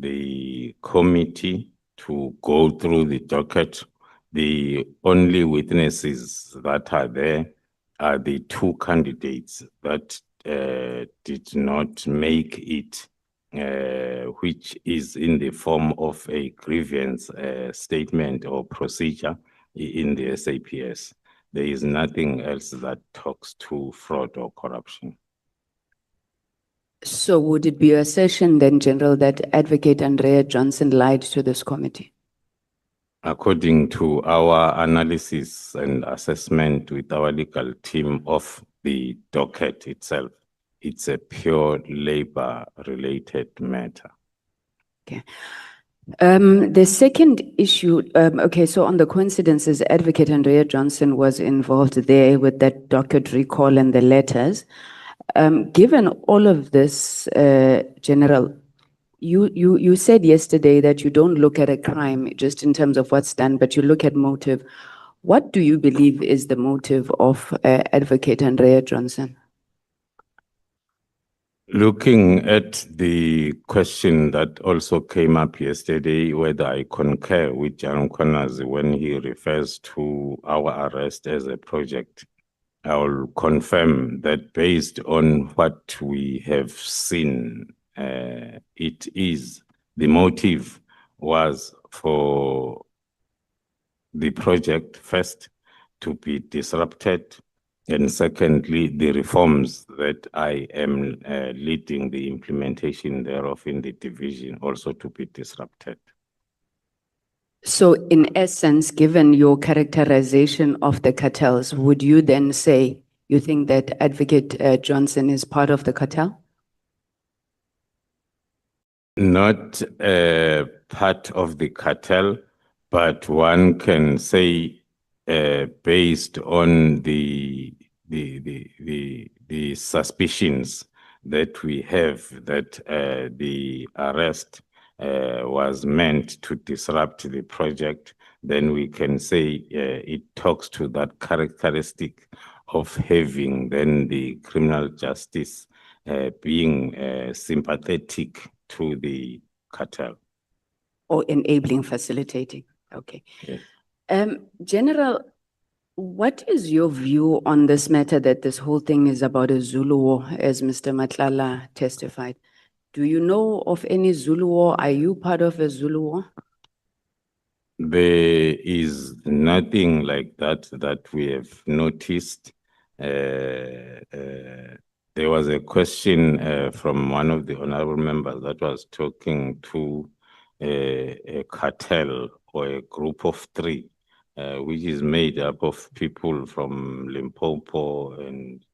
the committee to go through the docket. The only witnesses that are there are the two candidates that did not make it, which is in the form of a grievance statement or procedure in the SAPS. There is nothing else that talks to fraud or corruption. So would it be your assertion then, General, that Advocate Andrea Johnson lied to this committee? According to our analysis and assessment with our legal team of the docket itself, it's a pure labor-related matter. Okay. The second issue, okay, so on the coincidences, Advocate Andrea Johnson was involved there with that docket recall and the letters. Given all of this, General, you said yesterday that you don't look at a crime just in terms of what's done, but you look at motive. What do you believe is the motive of Advocate Andrea Johnson? Looking at the question that also came up yesterday, whether I concur with Mkhwanazi when he refers to our arrest as a project, I will confirm that based on what we have seen, it is the motive was for the project first to be disrupted, and secondly, the reforms that I am leading the implementation thereof in the division also to be disrupted. So in essence, given your characterization of the cartels, would you then say you think that Advocate Johnson is part of the cartel? Not part of the cartel, but one can say based on the suspicions that we have that the arrest was meant to disrupt the project, then we can say it talks to that characteristic of having then the criminal justice being sympathetic to the cartel. Or enabling, facilitating, okay. Yes. General, what is your view on this matter that this whole thing is about a Zulu war, as Mr. Matlala testified? Do you know of any Zulu war? Are you part of a Zulu war? There is nothing like that we have noticed. There was a question from one of the honorable members that was talking to a cartel or a group of three, which is made up of people from Limpopo and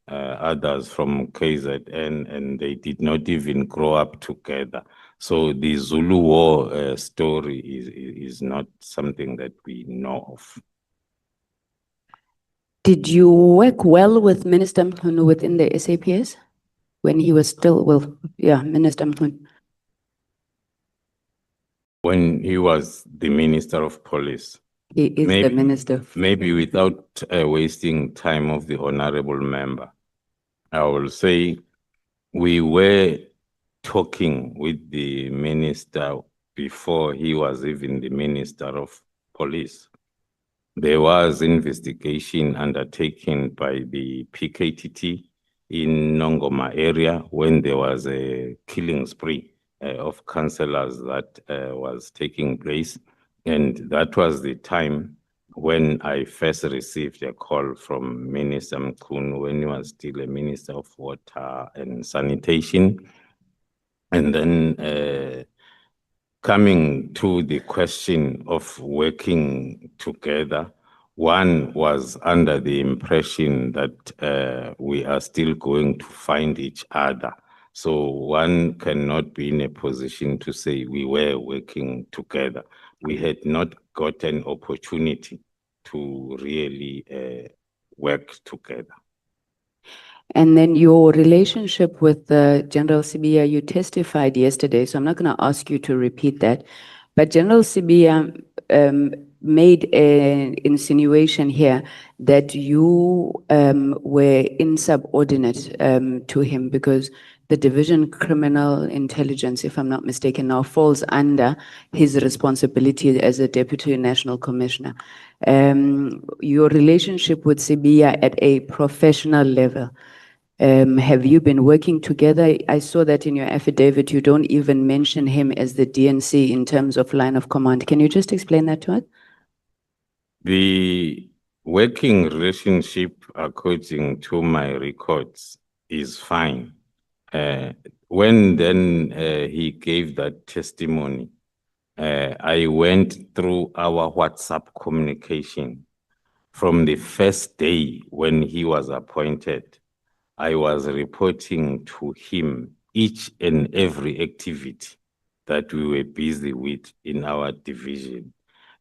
others from KZN, and they did not even grow up together. So the Zulu war story is not something that we know of. Did you work well with Minister Mkhwanazi within the SAPS when he was still, well, yeah, Minister Mkhwanazi? When he was the Minister of Police. He is the Minister. Maybe without wasting time of the honorable member, I will say we were talking with the minister before he was even the Minister of Police. There was investigation undertaken by the PKTT in Nongoma area when there was a killing spree of councillors that was taking place. And that was the time when I first received a call from Minister Mkhwanazi when he was still a Minister of Water and Sanitation. And then coming to the question of working together, one was under the impression that we are still going to find each other. So one cannot be in a position to say we were working together. We had not got an opportunity to really work together. And then your relationship with General Sibiya, you testified yesterday, so I'm not going to ask you to repeat that. But General Sibiya made an insinuation here that you were insubordinate to him because the Division Criminal Intelligence, if I'm not mistaken, now falls under his responsibility as a Deputy National Commissioner. Your relationship with Sibiya at a professional level, have you been working together? I saw that in your affidavit, you don't even mention him as the DNC in terms of line of command. Can you just explain that to us? The working relationship, according to my records, is fine. When then he gave that testimony, I went through our WhatsApp communication. From the first day when he was appointed, I was reporting to him each and every activity that we were busy with in our division.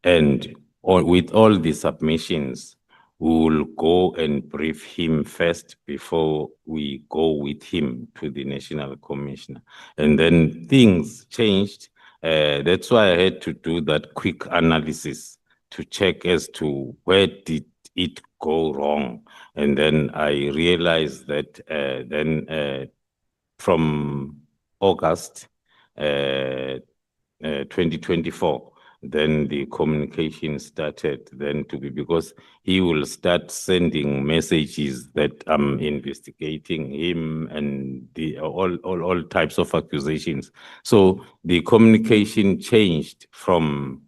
And with all the submissions, we will go and brief him first before we go with him to the National Commissioner. And then things changed. That's why I had to do that quick analysis to check as to where did it go wrong. And then I realized that from August 2024, then the communication started then to be, because he will start sending messages that I'm investigating him and all types of accusations. So the communication changed from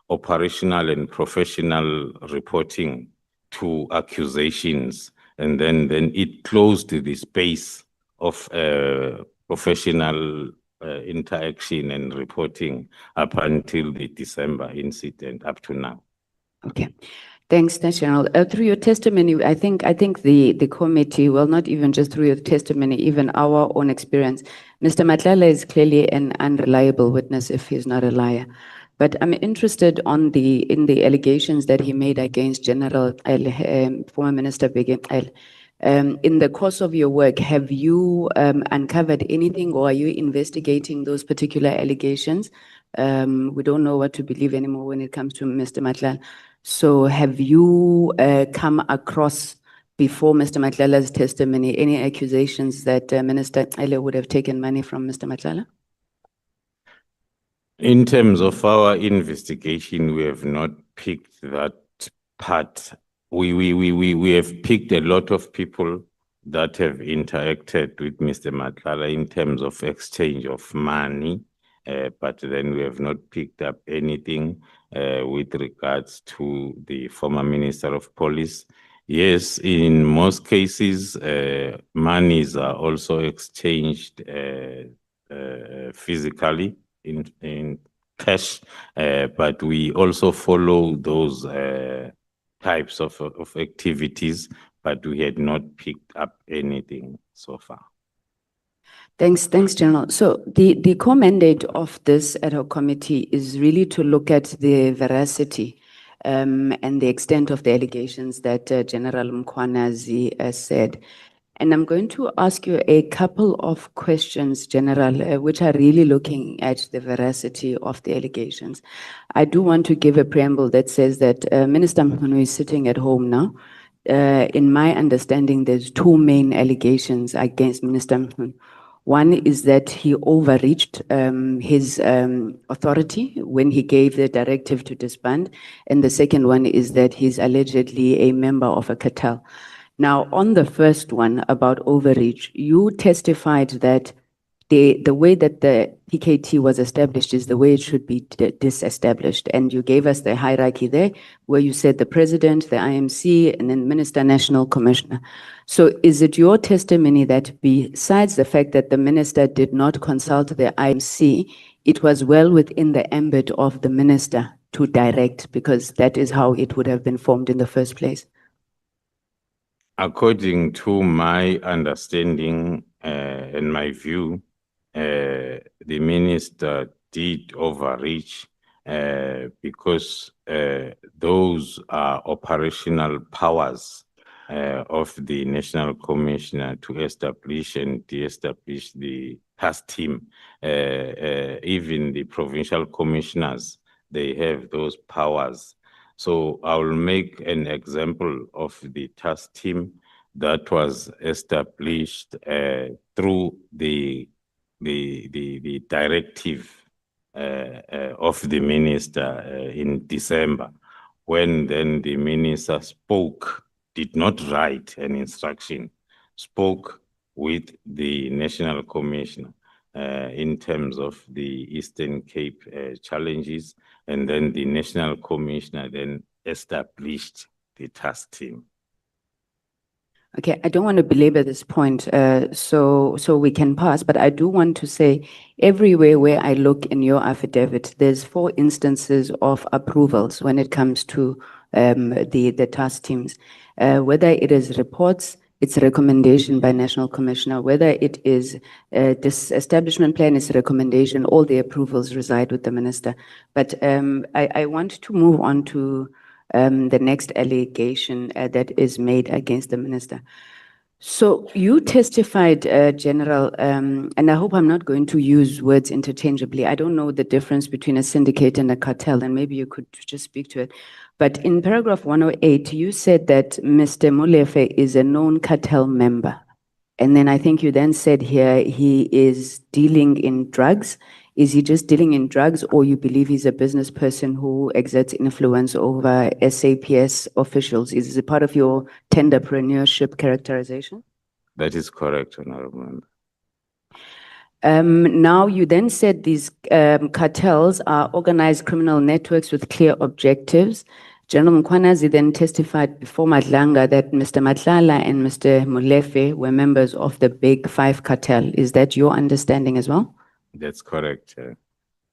operational and professional reporting to accusations, and then it closed the space of professional interaction and reporting up until the December incident up to now. Okay. Thanks, General. Through your testimony, I think the committee, well, not even just through your testimony, even our own experience, Mr. Matlala is clearly an unreliable witness if he's not a liar. But I'm interested in the allegations that he made against General former Minister Bheki Cele. In the course of your work, have you uncovered anything, or are you investigating those particular allegations? We don't know what to believe anymore when it comes to Mr. Matlala. So have you come across, before Mr. Matlala's testimony, any accusations that Minister Cele would have taken money from Mr. Matlala? In terms of our investigation, we have not picked that part. We have picked a lot of people that have interacted with Mr. Matlala in terms of exchange of money, but then we have not picked up anything with regards to the former Minister of Police. Yes, in most cases, monies are also exchanged physically in cash, but we also follow those types of activities, but we had not picked up anything so far. Thanks, General. So the core mandate of this ad hoc committee is really to look at the veracity and the extent of the allegations that General Mkhwanazi has said. And I'm going to ask you a couple of questions, General, which are really looking at the veracity of the allegations. I do want to give a preamble that says that Minister Mkhwanazi is sitting at home now. In my understanding, there's two main allegations against Minister Mkhwanazi. One is that he overreached his authority when he gave the directive to disband. And the second one is that he's allegedly a member of a cartel. Now, on the first one about overreach, you testified that the way that the PKT was established is the way it should be disestablished. And you gave us the hierarchy there, where you said the president, the IMC, and then Minister National Commissioner. So is it your testimony that besides the fact that the minister did not consult the IMC, it was well within the ambit of the minister to direct, because that is how it would have been formed in the first place? According to my understanding and my view, the minister did overreach because those are operational powers of the National Commissioner to establish and de-establish the task team. Even the provincial commissioners, they have those powers. So I will make an example of the task team. that was established through the directive of the minister in December, when then the minister did not write an instruction, spoke with the National Commissioner in terms of the Eastern Cape challenges, and then the National Commissioner then established the task team. Okay, I don't want to belabor this point, so we can pass, but I do want to say everywhere where I look in your affidavit, there's 4 instances of approvals when it comes to the task teams. Whether it is reports, it's a recommendation by National Commissioner, whether it is this establishment plan is a recommendation, all the approvals reside with the minister. But I want to move on to the next allegation that is made against the minister. So you testified, General, and I hope I'm not going to use words interchangeably. I don't know the difference between a syndicate and a cartel, and maybe you could just speak to it. But in paragraph 108, you said that Mr. Molefe is a known cartel member. And then I think you then said here he is dealing in drugs. Is he just dealing in drugs, or you believe he's a business person who exerts influence over SAPS officials? Is it part of your tenderpreneurship characterization? That is correct, Honorable Member. Now, you then said these cartels are organized criminal networks with clear objectives. General Mkhwanazi then testified before Madlanga that Mr. Matlala and Mr. Molefe were members of the Big Five cartel. Is that your understanding as well? That's correct.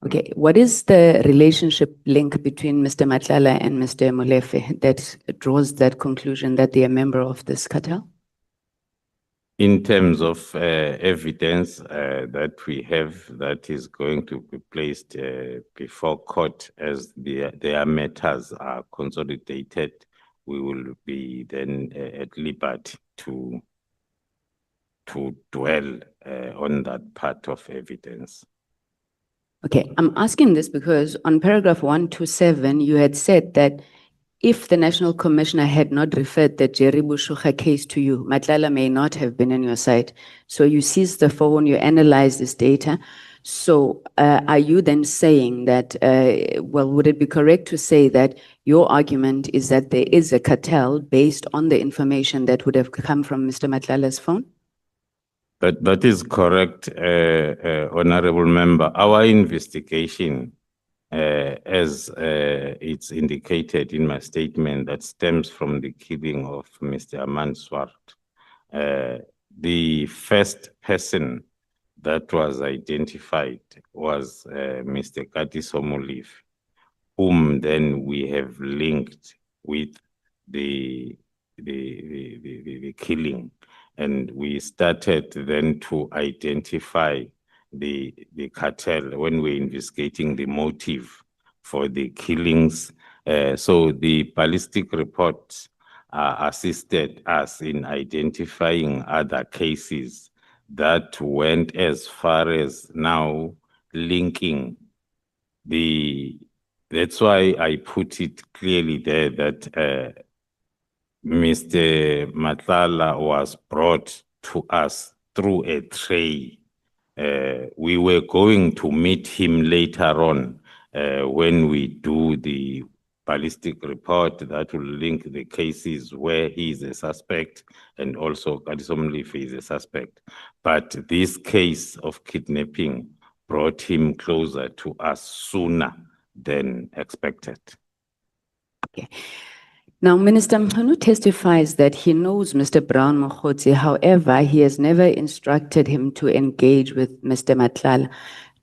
Okay, what is the relationship link between Mr. Matlala and Mr. Molefe that draws that conclusion that they are a member of this cartel? In terms of evidence that we have that is going to be placed before court as their matters are consolidated, we will be then at liberty to dwell on that part of evidence. Okay, I'm asking this because on paragraph 127, you had said that if the National Commissioner had not referred the Jerry Bushuga case to you, Matlala may not have been on your side. So you seized the phone, you analyzed this data. So are you then saying that, well, would it be correct to say that your argument is that there is a cartel based on the information that would have come from Mr. Matlala's phone? That is correct, Honorable Member. Our investigation, as it's indicated in my statement, that stems from the killing of Mr. Aman Swart. The first person that was identified was Mr. Katiso Molefe, whom then we have linked with the killing. And we started then to identify the cartel when we're investigating the motive for the killings. So the ballistic reports assisted us in identifying other cases that went as far as now linking that's why I put it clearly there that Mr. Matlala was brought to us through a tray. We were going to meet him later on when we do the ballistic report that will link the cases where he is a suspect and also Katiso Molefe is a suspect. But this case of kidnapping brought him closer to us sooner than expected. Okay. Now, Minister Mkhwanazi testifies that he knows Mr. Brown Mokgotsi, however, he has never instructed him to engage with Mr. Matlala.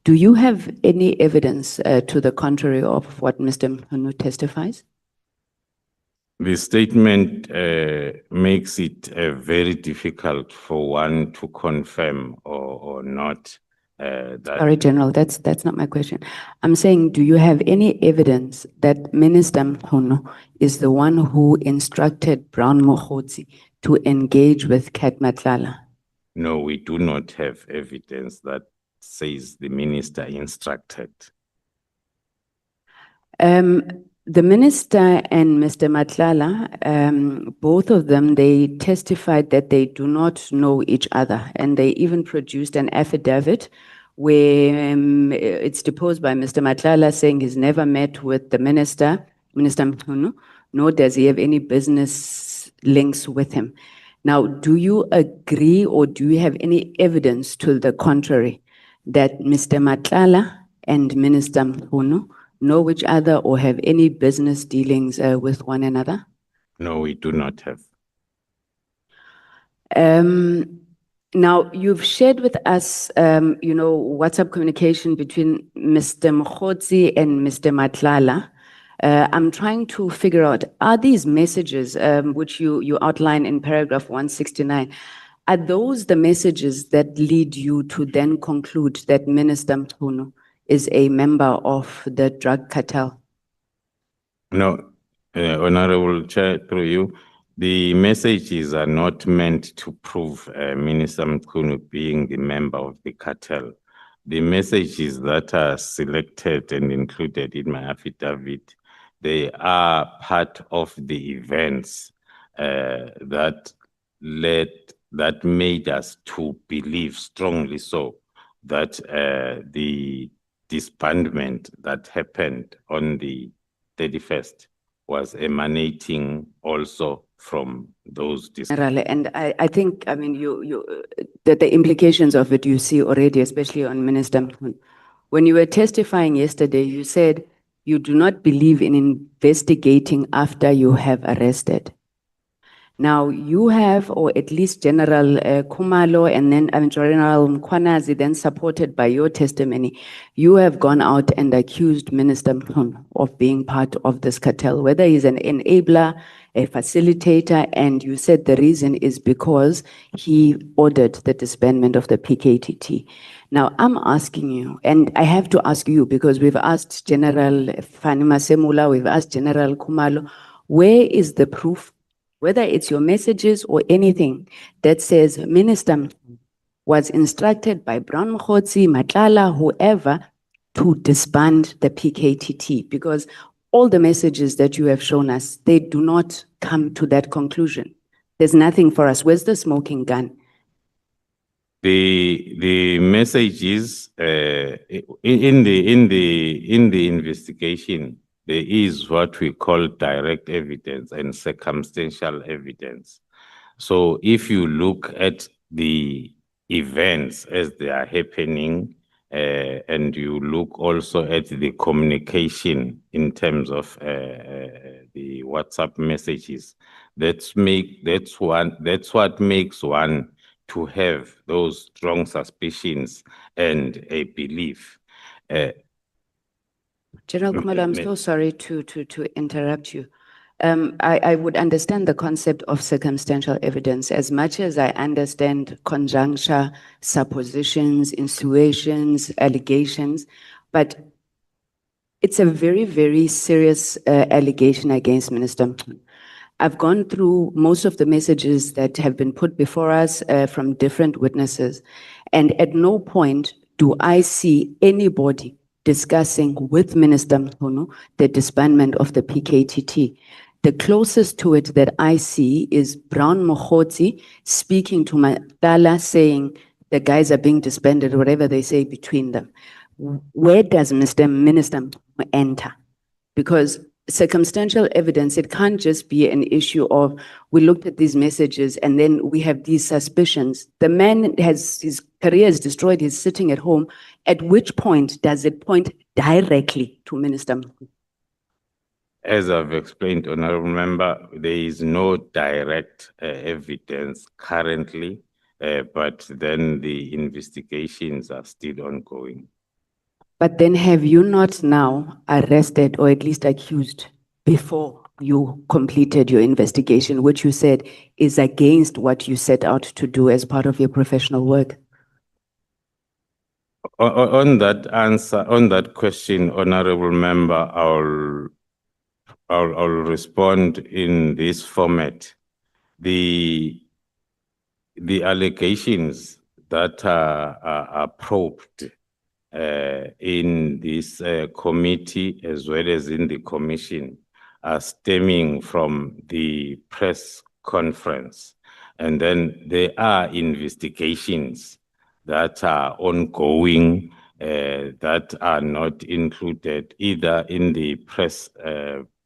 Do you have any evidence to the contrary of what Mr. Mkhwanazi testifies? The statement makes it very difficult for one to confirm or not. Sorry, General, that's not my question. I'm saying, do you have any evidence that Minister Mkhwanazi is the one who instructed Brown Mokgotsi to engage with Kat Matlala? No, we do not have evidence that says the minister instructed. The minister and Mr. Matlala, both of them, they testified that they do not know each other, and they even produced an affidavit where it's deposed by Mr. Matlala saying he's never met with the minister, Minister Mkhunu, nor does he have any business links with him. Now, do you agree or do you have any evidence to the contrary that Mr. Matlala and Minister Mkhunu know each other or have any business dealings with one another? No, we do not have. Now, you've shared with us, WhatsApp communication between Mr. Mkhwanazi and Mr. Matlala. I'm trying to figure out, are these messages, which you outline in paragraph 169, are those the messages that lead you to then conclude that Minister Mkhunu is a member of the drug cartel? No, Honorable Chair, through you, the messages are not meant to prove Minister Mkhunu being the member of the cartel. The messages that are selected and included in my affidavit, they are part of the events that made us to believe strongly so that the disbandment that happened on the 31st was emanating also from those General, and I think, I mean, that the implications of it you see already, especially on Minister Mkhunu. When you were testifying yesterday, you said you do not believe in investigating after you have arrested. Now, you have, or at least General Khumalo and then General Mkhwanazi, then supported by your testimony, you have gone out and accused Minister Mkhunu of being part of this cartel, whether he's an enabler, a facilitator, and you said the reason is because he ordered the disbandment of the PKTT. Now, I'm asking you, and I have to ask you because we've asked General Fanima Semula, we've asked General Khumalo, where is the proof, whether it's your messages or anything that says Minister was instructed by Brown Mkhwanazi, Matlala, whoever, to disband the PKTT? Because all the messages that you have shown us, they do not come to that conclusion. There's nothing for us. Where's the smoking gun? The messages in the investigation, there is what we call direct evidence and circumstantial evidence. So if you look at the events as they are happening, and you look also at the communication in terms of the WhatsApp messages, that's what makes one to have those strong suspicions and a belief. General Khumalo, I'm so sorry to interrupt you. I would understand the concept of circumstantial evidence as much as I understand conjuncture, suppositions, insinuations, allegations, but it's a very, very serious allegation against Minister Mkhunu. I've gone through most of the messages that have been put before us from different witnesses, and at no point do I see anybody discussing with Minister Mkhunu the disbandment of the PKTT. The closest to it that I see is Brown Mkhwanazi speaking to Matlala saying the guys are being disbanded, whatever they say between them. Where does Minister Mkhunu enter? Because circumstantial evidence, it can't just be an issue of we looked at these messages and then we have these suspicions. The man has, his career is destroyed, he's sitting at home. At which point does it point directly to Minister Mkhunu? As I've explained, Honorable Member, there is no direct evidence currently, but then the investigations are still ongoing. But then have you not now arrested or at least accused before you completed your investigation, which you said is against what you set out to do as part of your professional work? On that answer, on that question, Honorable Member, I'll respond in this format. The allegations that are probed in this committee as well as in the commission are stemming from the press conference. And then there are investigations that are ongoing that are not included either in the press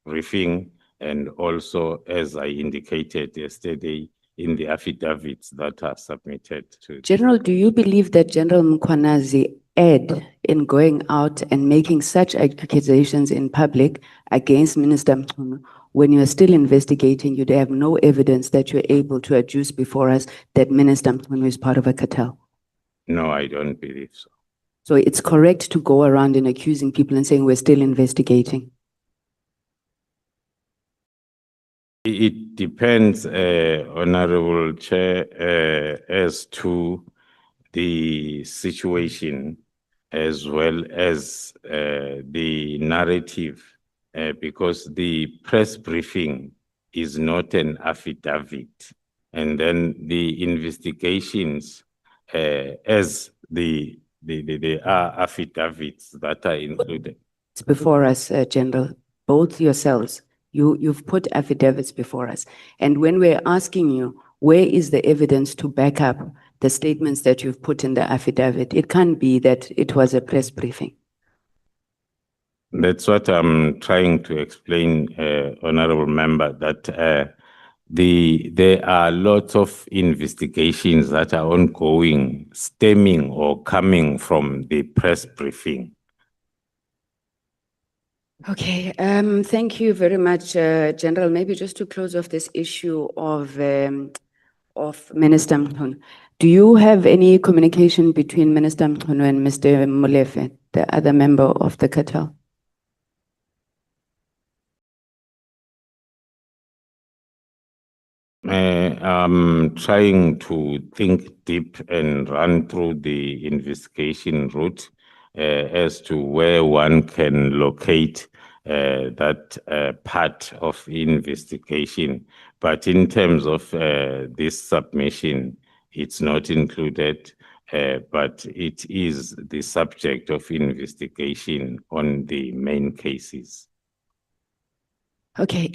briefing and also, as I indicated yesterday, in the affidavits that are submitted to. General, do you believe that General Mkhwanazi erred in going out and making such accusations in public against Minister Mkhunu when you are still investigating? You have no evidence that you're able to adduce before us that Minister Mkhunu is part of a cartel. No, I don't believe so. So it's correct to go around and accusing people and saying we're still investigating? It depends, Honorable Chair, as to the situation as well as the narrative, because the press briefing is not an affidavit. And then the investigations, as there are affidavits that are included. It's before us, General, both yourselves. You've put affidavits before us. And when we're asking you, where is the evidence to back up the statements that you've put in the affidavit? It can't be that it was a press briefing. That's what I'm trying to explain, Honorable Member, that there are lots of investigations that are ongoing, stemming or coming from the press briefing. Okay, thank you very much, General. Maybe just to close off this issue of Minister Mkhunu, do you have any communication between Minister Mkhunu and Mr. Molefe, the other member of the cartel? I'm trying to think deep and run through the investigation route as to where one can locate that part of investigation. But in terms of this submission, it's not included, but it is the subject of investigation on the main cases. Okay,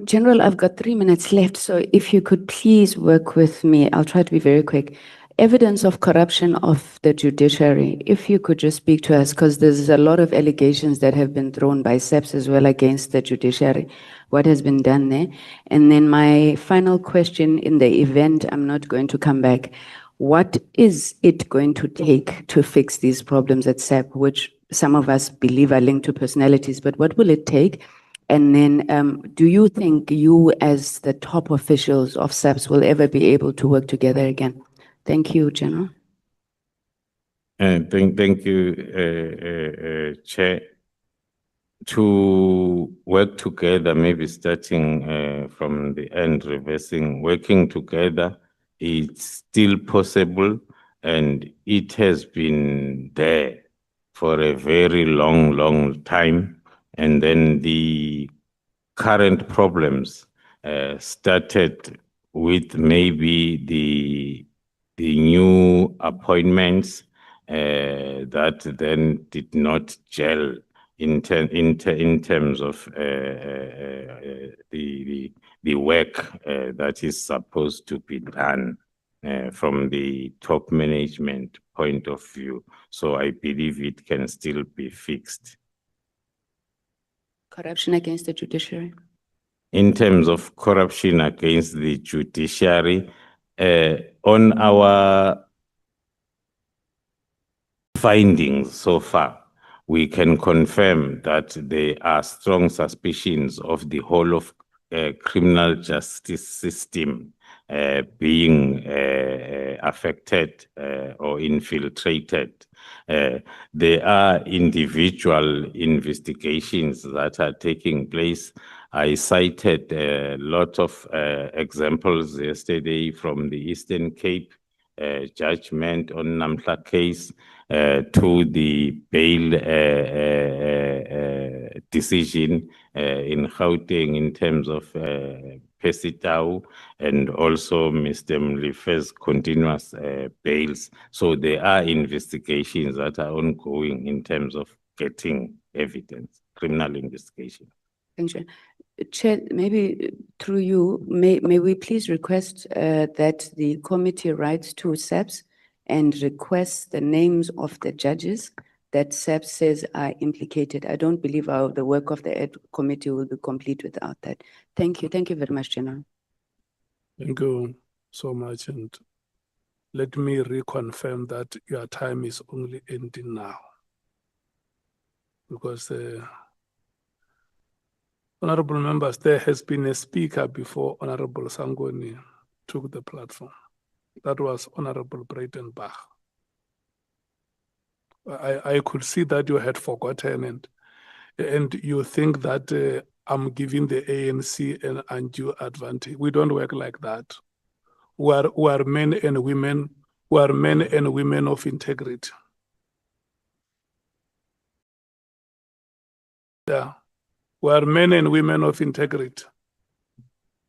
General, I've got 3 minutes left, so if you could please work with me, I'll try to be very quick. Evidence of corruption of the judiciary, if you could just speak to us, because there's a lot of allegations that have been thrown by SEPS as well against the judiciary. What has been done there? And then my final question, in the event I'm not going to come back, what is it going to take to fix these problems at SEP, which some of us believe are linked to personalities, but what will it take? And then do you think you as the top officials of SEPS will ever be able to work together again? Thank you, General. Thank you, Chair. To work together, maybe starting from the end, reversing, working together, it's still possible, and it has been there for a very long time. And then the current problems started with maybe the new appointments that then did not gel in terms of the work that is supposed to be done from the top management point of view. So I believe it can still be fixed. Corruption against the judiciary? In terms of corruption against the judiciary, on our findings so far, we can confirm that there are strong suspicions of the whole of criminal justice system being affected or infiltrated. There are individual investigations that are taking place. I cited a lot of examples yesterday from the Eastern Cape, judgment on Namhla case, to the bail decision in Gauteng in terms of Pesitau and also Mr. Mlife's continuous bails. So there are investigations that are ongoing in terms of getting evidence, criminal investigation. Thank you. Chair, maybe through you, may we please request that the committee writes to SAPS and requests the names of the judges that SAPS says are implicated. I don't believe the work of the Ed Committee will be complete without that. Thank you. Thank you very much, General. Thank you so much. And let me reconfirm that your time is only ending now. Because, honorable members, there has been a speaker before Honorable Sangoni took the platform. That was Honorable Breitenbach. I could see that you had forgotten and you think that I'm giving the ANC an undue advantage. We don't work like that. We are men and women. We are men and women of integrity. Yeah, we are men and women of integrity.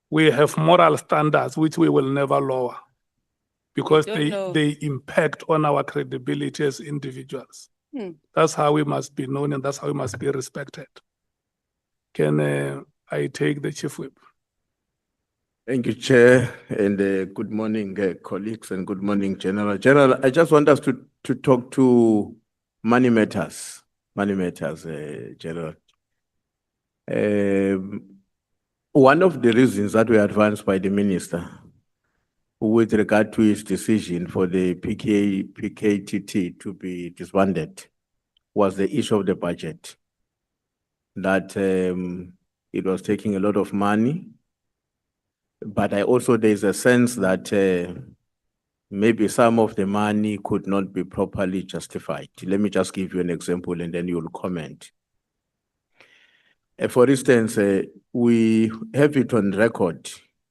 We have moral standards which we will never lower because they impact on our credibility as individuals. That's how we must be known and that's how we must be respected. Can I take the Chief Whip? Thank you, Chair, and good morning, colleagues, and good morning, General. General, I just want us to talk to money matters, General. One of the reasons that were advanced by the Minister with regard to his decision for the PKTT to be disbanded was the issue of the budget, that it was taking a lot of money. But there's a sense that maybe some of the money could not be properly justified. Let me just give you an example and then you'll comment. For instance, we have it on record,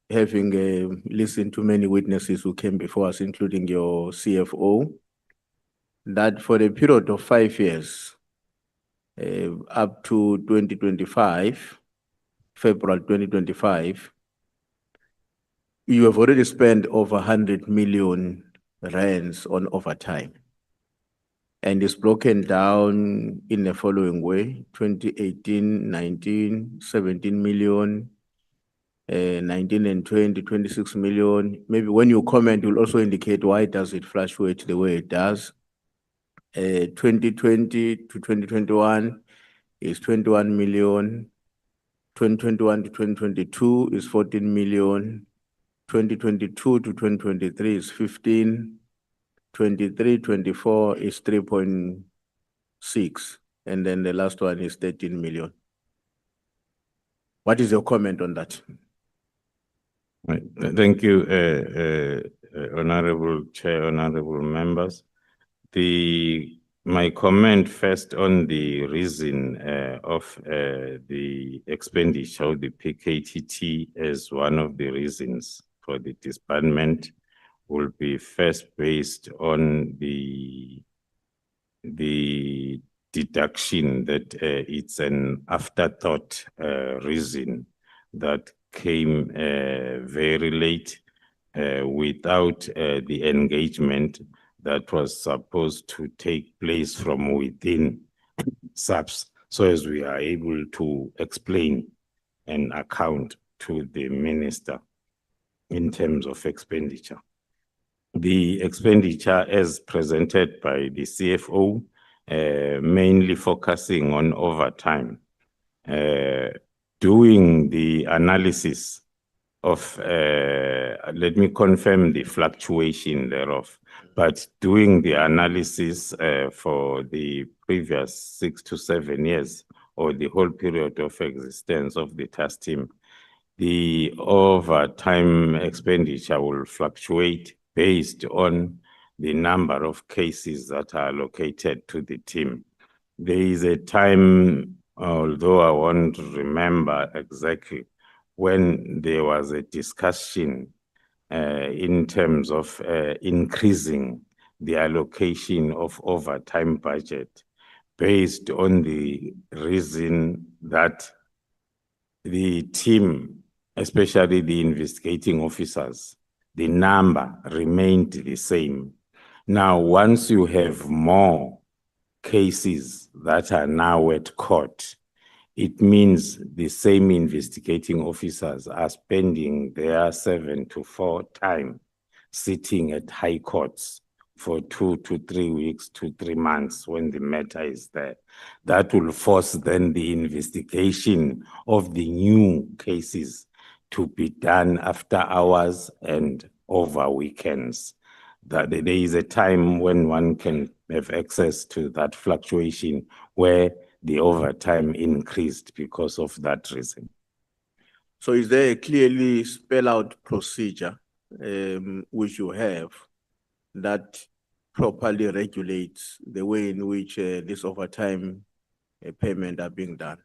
having listened to many witnesses who came before us, including your CFO, that for a period of 5 years, up to 2025, February 2025, you have already spent over 100 million rands on overtime. And it's broken down in the following way: 2018, 19, 17 million, 19 and 20, 26 million. Maybe when you comment, you'll also indicate why does it fluctuate the way it does. 2020 to 2021 is 21 million. 2021 to 2022 is 14 million. 2022 to 2023 is 15, 23-24 is 3.6, and then the last one is 13 million. What is your comment on that? Right. Thank you, Honorable Chair, Honorable Members. My comment first on the reason of the expenditure of the PKTT as one of the reasons for the disbandment will be first based on the deduction that it's an afterthought reason that came very late without the engagement that was supposed to take place from within SAPS, so as we are able to explain and account to the Minister in terms of expenditure. The expenditure as presented by the CFO, mainly focusing on overtime, doing the analysis of, let me confirm the fluctuation thereof, but doing the analysis for the previous 6 to 7 years or the whole period of existence of the task team, the overtime expenditure will fluctuate based on the number of cases that are allocated to the team. There is a time, although I won't remember exactly, when there was a discussion in terms of increasing the allocation of overtime budget based on the reason that the team especially the investigating officers, the number remained the same. Now, once you have more cases that are now at court, it means the same investigating officers are spending their 7 to 4 time sitting at high courts for 2 to 3 weeks to 3 months when the matter is there. That will force then the investigation of the new cases to be done after hours and over weekends. That there is a time when one can have access to that fluctuation where the overtime increased because of that reason. So is there a clearly spell out procedure which you have that properly regulates the way in which this overtime payment are being done?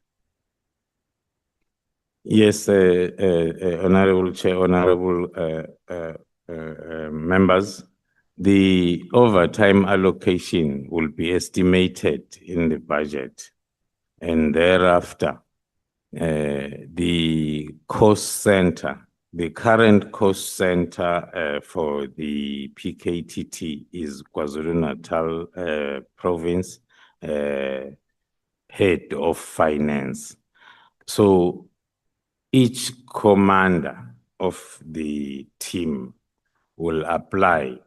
Yes, Honorable Chair, Honorable members, the overtime allocation will be estimated in the budget, and thereafter, the cost center, the current cost center for the PKTT is KwaZulu-Natal province, head of finance. So each commander of the team will apply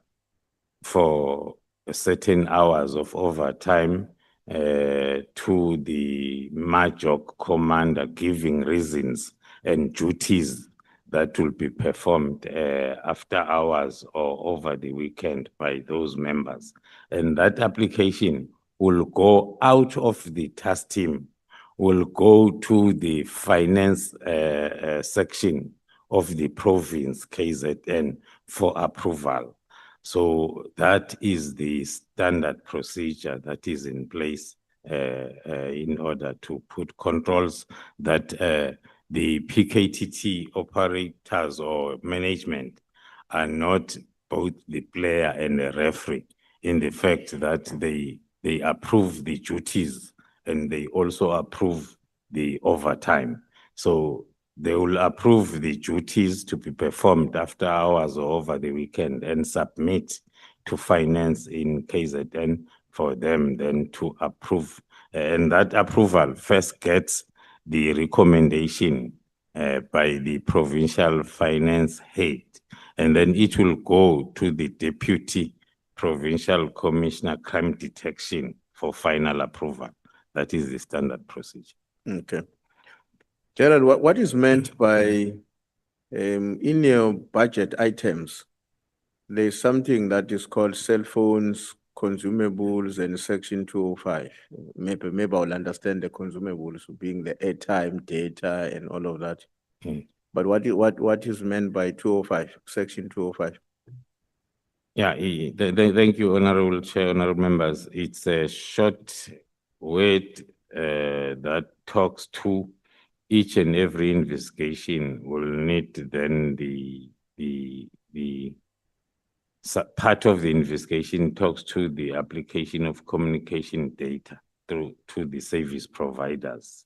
for certain hours of overtime to the MAJOC commander, giving reasons and duties that will be performed after hours or over the weekend by those members. And that application will go out of the task team, will go to the finance section of the province, KZN, for approval. So that is the standard procedure that is in place in order to put controls that the PKTT operators or management are not both the player and the referee, in the fact that they approve the duties and they also approve the overtime. So they will approve the duties to be performed after hours or over the weekend and submit to finance in KZN for them then to approve. And that approval first gets the recommendation by the provincial finance head, and then it will go to the deputy provincial commissioner crime detection for final approval. That is the standard procedure. Okay. Gerald, what is meant by in your budget items, there's something that is called cell phones, consumables, and Section 205. Maybe I'll understand the consumables being the airtime, data, and all of that. But what is meant by 205, Section 205? Yeah, thank you, Honorable Chair, Honorable members. It's a short word that talks to each and every investigation will need then the part of the investigation talks to the application of communication data to the service providers.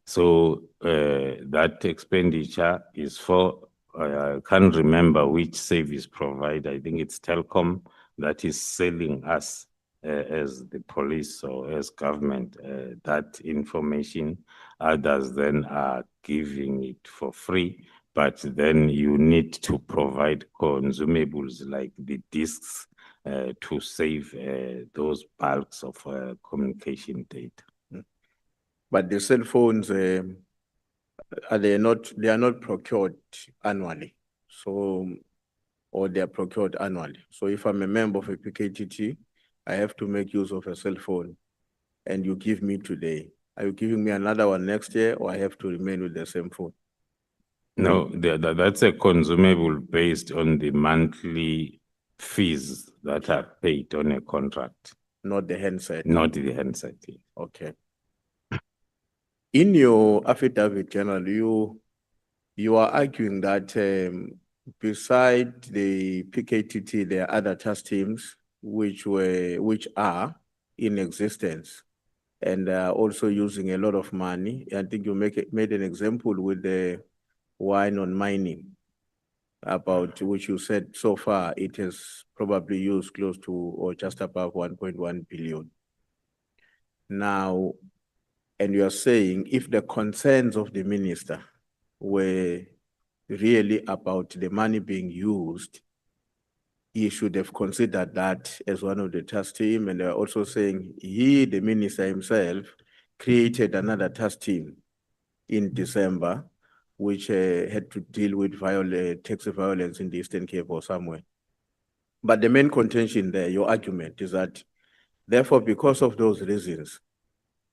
So that expenditure is for, I can't remember which service provider, I think it's Telkom, that is selling us as the police or as government that information. Others then are giving it for free, but then you need to provide consumables like the discs to save those bulks of communication data. But the cell phones, they are not procured annually. So, or they are procured annually. So if I'm a member of a PKTT, I have to make use of a cell phone, and you give me today. Are you giving me another one next year, or I have to remain with the same phone? No, that's a consumable based on the monthly fees that are paid on a contract. Not the handset? Not the handset. Okay. In your affidavit, General, you are arguing that beside the PKTT, there are other task teams which are in existence and also using a lot of money. I think you made an example with the one on mining, about which you said so far it has probably used close to or just above 1.1 billion. Now, and you are saying if the concerns of the minister were really about the money being used, he should have considered that as one of the task team. And they are also saying he, the minister himself, created another task team in December, which had to deal with taxi violence in the Eastern Cape or somewhere. But the main contention there, your argument, is that therefore, because of those reasons,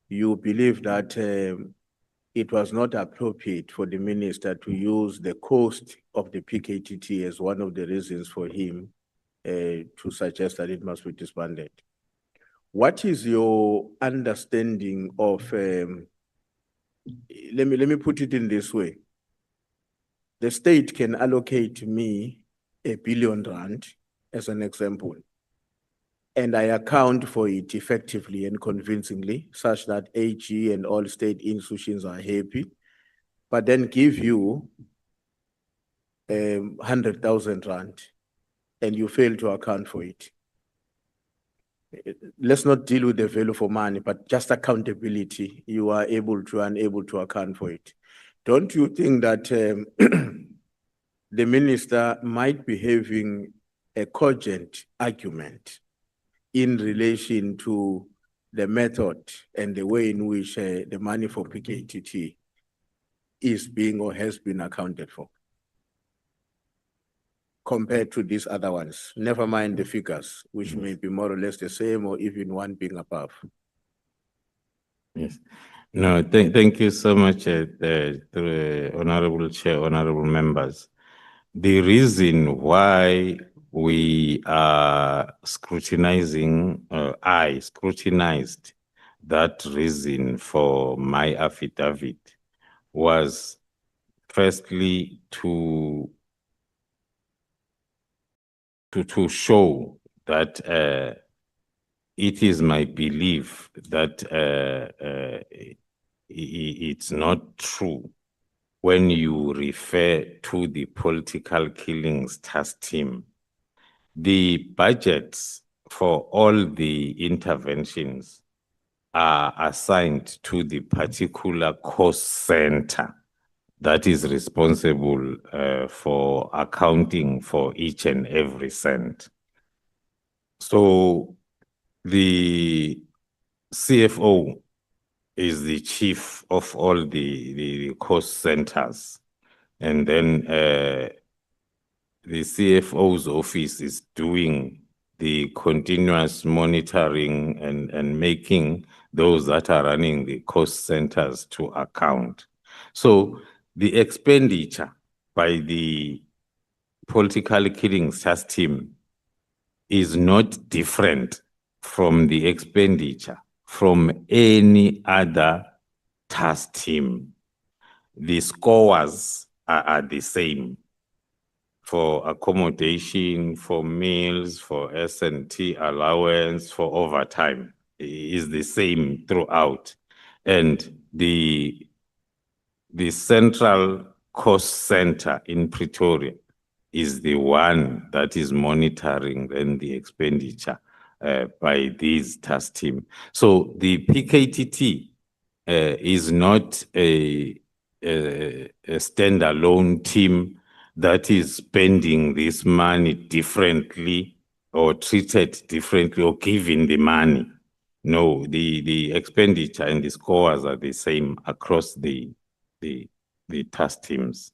you believe that it was not appropriate for the minister to use the cost of the PKTT as one of the reasons for him to suggest that it must be disbanded. What is your understanding of, let me put it in this way. The state can allocate me R1 billion as an example, and I account for it effectively and convincingly such that AG and all state institutions are happy, but then give you 100,000 rand and you fail to account for it. Let's not deal with the value for money, but just accountability. You are unable to account for it. Don't you think that the minister might be having a cogent argument in relation to the method and the way in which the money for PKTT is being or has been accounted for compared to these other ones? Never mind the figures, which may be more or less the same or even one being above. Yes. No, thank you so much, Honorable Chair, Honorable Members. The reason why we are scrutinizing, I scrutinized that reason for my affidavit was firstly to show that it is my belief that it's not true when you refer to the political killings task team. The budgets for all the interventions are assigned to the particular cost center that is responsible for accounting for each and every cent. So the CFO is the chief of all the cost centers. And then the CFO's office is doing the continuous monitoring and making those that are running the cost centers to account. So the expenditure by the political killings task team is not different from the expenditure from any other task team. The scores are the same for accommodation, for meals, for S&T allowance, for overtime. It is the same throughout. And the central cost center in Pretoria is the one that is monitoring then the expenditure by these task team. So the PKTT is not a standalone team that is spending this money differently or treated differently or given the money. No, the expenditure and the scores are the same across the task teams.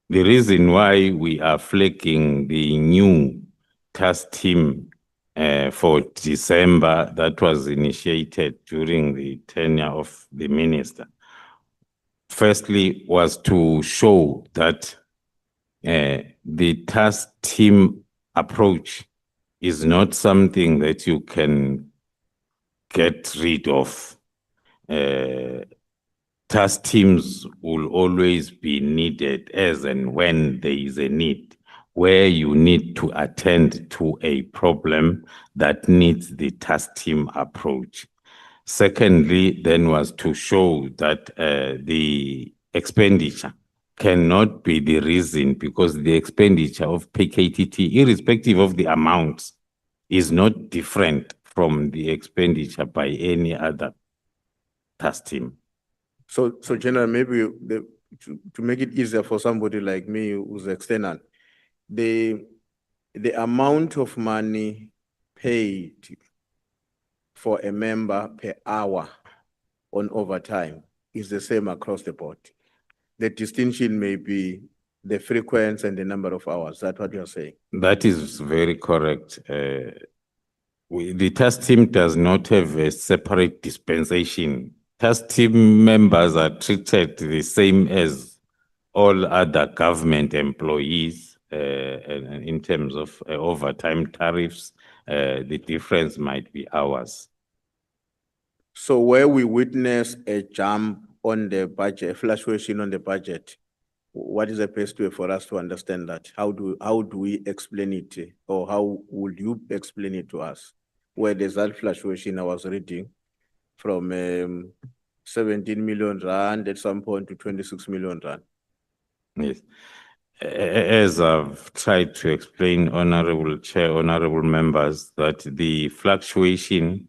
The reason why we are flagging the new task team for December that was initiated during the tenure of the minister, firstly, was to show that the task team approach is not something that you can get rid of. Task teams will always be needed as and when there is a need, where you need to attend to a problem that needs the task team approach. Secondly, then was to show that the expenditure cannot be the reason, because the expenditure of PKTT, irrespective of the amounts, is not different from the expenditure by any other task team. So General, maybe to make it easier for somebody like me who's external, the amount of money paid for a member per hour on overtime is the same across the board. The distinction may be the frequency and the number of hours. That's what you're saying. That is very correct. The task team does not have a separate dispensation. Task team members are treated the same as all other government employees in terms of overtime tariffs. The difference might be hours. So where we witness a jump on the budget, a fluctuation on the budget, what is the best way for us to understand that? How do we explain it, or how would you explain it to us? Where there's that fluctuation I was reading from 17 million rand at some point to 26 million rand. Yes. As I've tried to explain, Honorable Chair, honorable members, that the fluctuation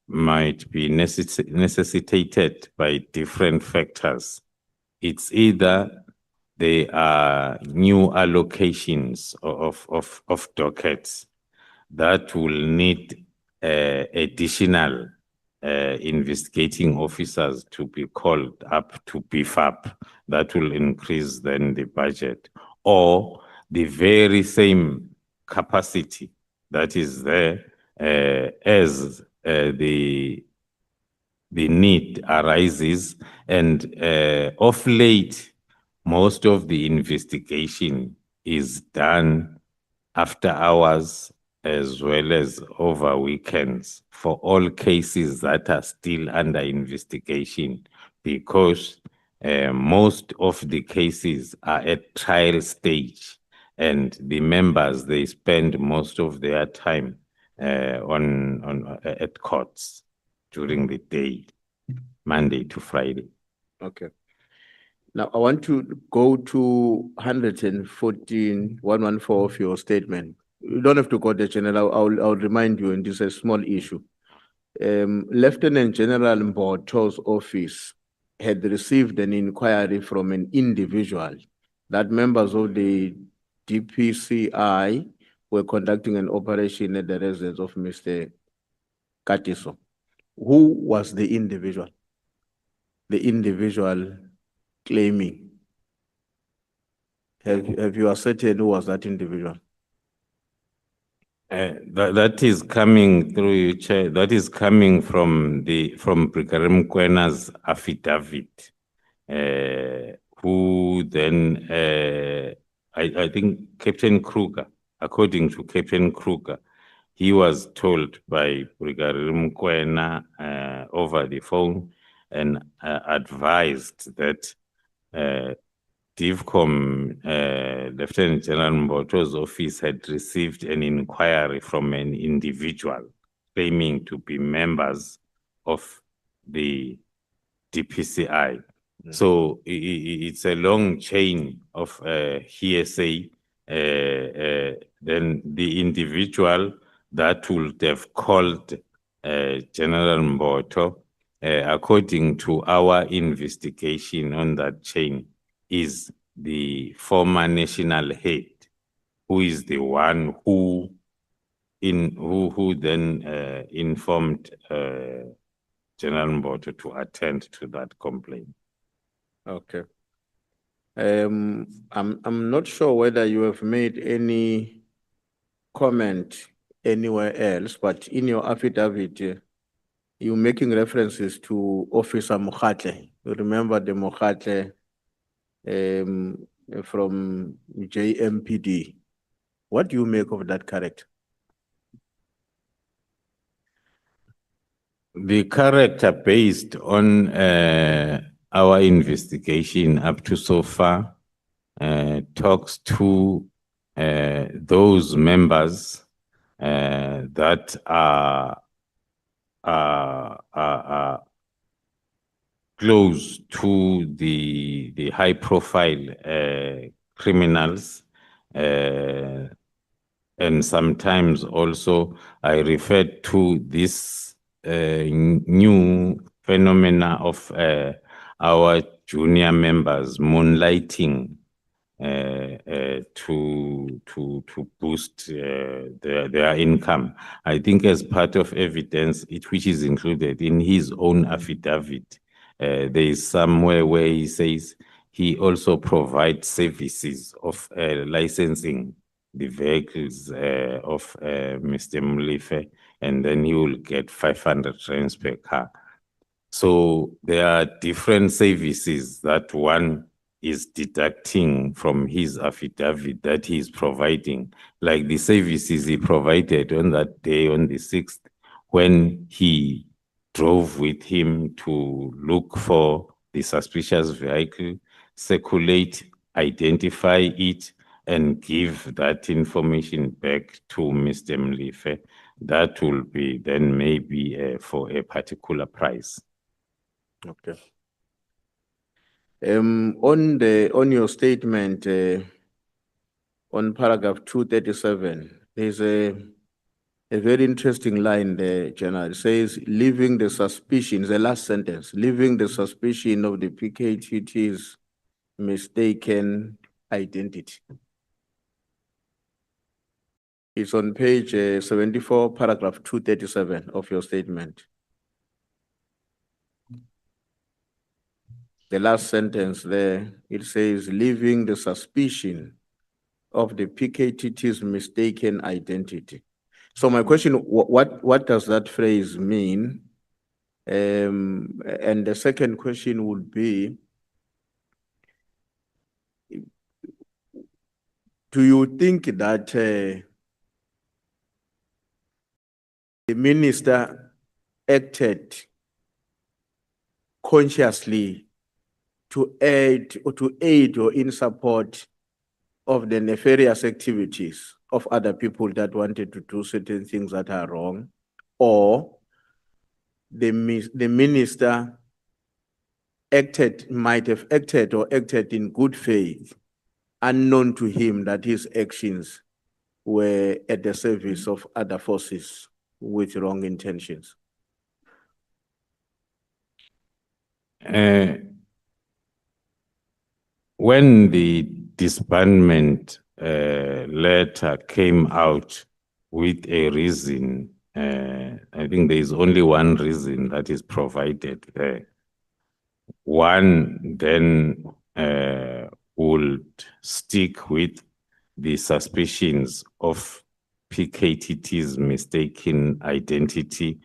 might be necessitated by different factors. It's either there are new allocations of dockets that will need additional investigating officers to be called up to beef up. That will increase then the budget, or the very same capacity that is there as the need arises. And of late, most of the investigation is done after hours as well as over weekends for all cases that are still under investigation, because most of the cases are at trial stage, and the members, they spend most of their time at courts during the day, Monday to Friday. Okay. Now I want to go to 114 of your statement. You don't have to go to General. I'll remind you, and this is a small issue. Lieutenant General Mboto's office had received an inquiry from an individual that members of the DPCI were conducting an operation at the residence of Mr. Katiso. Who was the individual? The individual claiming. Have you ascertained who was that individual? That is coming through you, Chair. That is coming from Brigadier Mkhwanazi's affidavit, who then I think Captain Kruger, according to Captain Kruger, he was told by Brigadier Mkhwanazi over the phone and advised that DIVCOM, Lieutenant General Mboto's office had received an inquiry from an individual claiming to be members of the DPCI. So it's a long chain of hearsay. Then the individual that would have called General Mboto, according to our investigation on that chain, is the former national head, who is the one who then informed General Mboto to attend to that complaint. Okay. I'm not sure whether you have made any comment anywhere else, but in your affidavit, you're making references to Officer Mokhatle. You remember the Mokhatle from JMPD. What do you make of that character? The character, based on our investigation up to so far, talks to those members that are close to the high profile criminals, and sometimes also I refer to this new phenomena of our junior members moonlighting to boost their income. I think as part of evidence, which is included in his own affidavit, there is somewhere where he says he also provides services of licensing the vehicles of Mr. Mulife, and then he will get 500 rands per car. So there are different services that one is deducting from his affidavit that he is providing, like the services he provided on that day, on the 6th, when he drove with him to look for the suspicious vehicle, circulate, identify it, and give that information back to Mr. Mlife. That will be then maybe for a particular price. Okay. On your statement, on paragraph 237, there's a very interesting line there, General. It says, leaving the suspicion, the last sentence, leaving the suspicion of the PKTT's mistaken identity. It's on page 74, paragraph 237 of your statement. The last sentence there, it says, leaving the suspicion of the PKTT's mistaken identity. So my question, what does that phrase mean? And the second question would be, do you think that the minister acted consciously to aid or in support of the nefarious activities of other people that wanted to do certain things that are wrong, or the minister might have acted in good faith, unknown to him that his actions were at the service of other forces with wrong intentions? When the disbandment letter came out with a reason, I think there is only one reason that is provided there. One then would stick with the suspicions of PKTT's mistaken identity,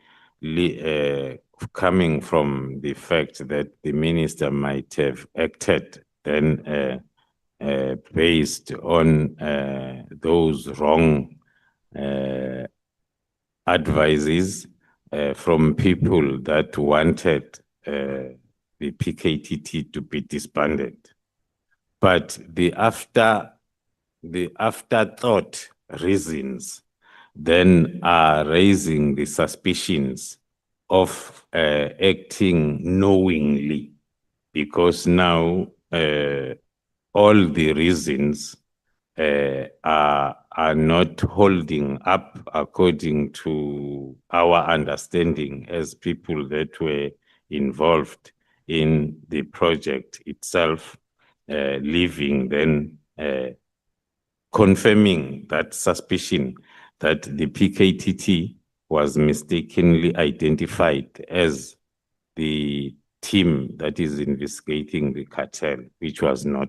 coming from the fact that the minister might have acted then based on those wrong advices from people that wanted the PKTT to be disbanded. But the afterthought reasons then are raising the suspicions of acting knowingly, because now all the reasons are not holding up according to our understanding as people that were involved in the project itself, leaving then confirming that suspicion that the PKTT was mistakenly identified as the team that is investigating the cartel, which was not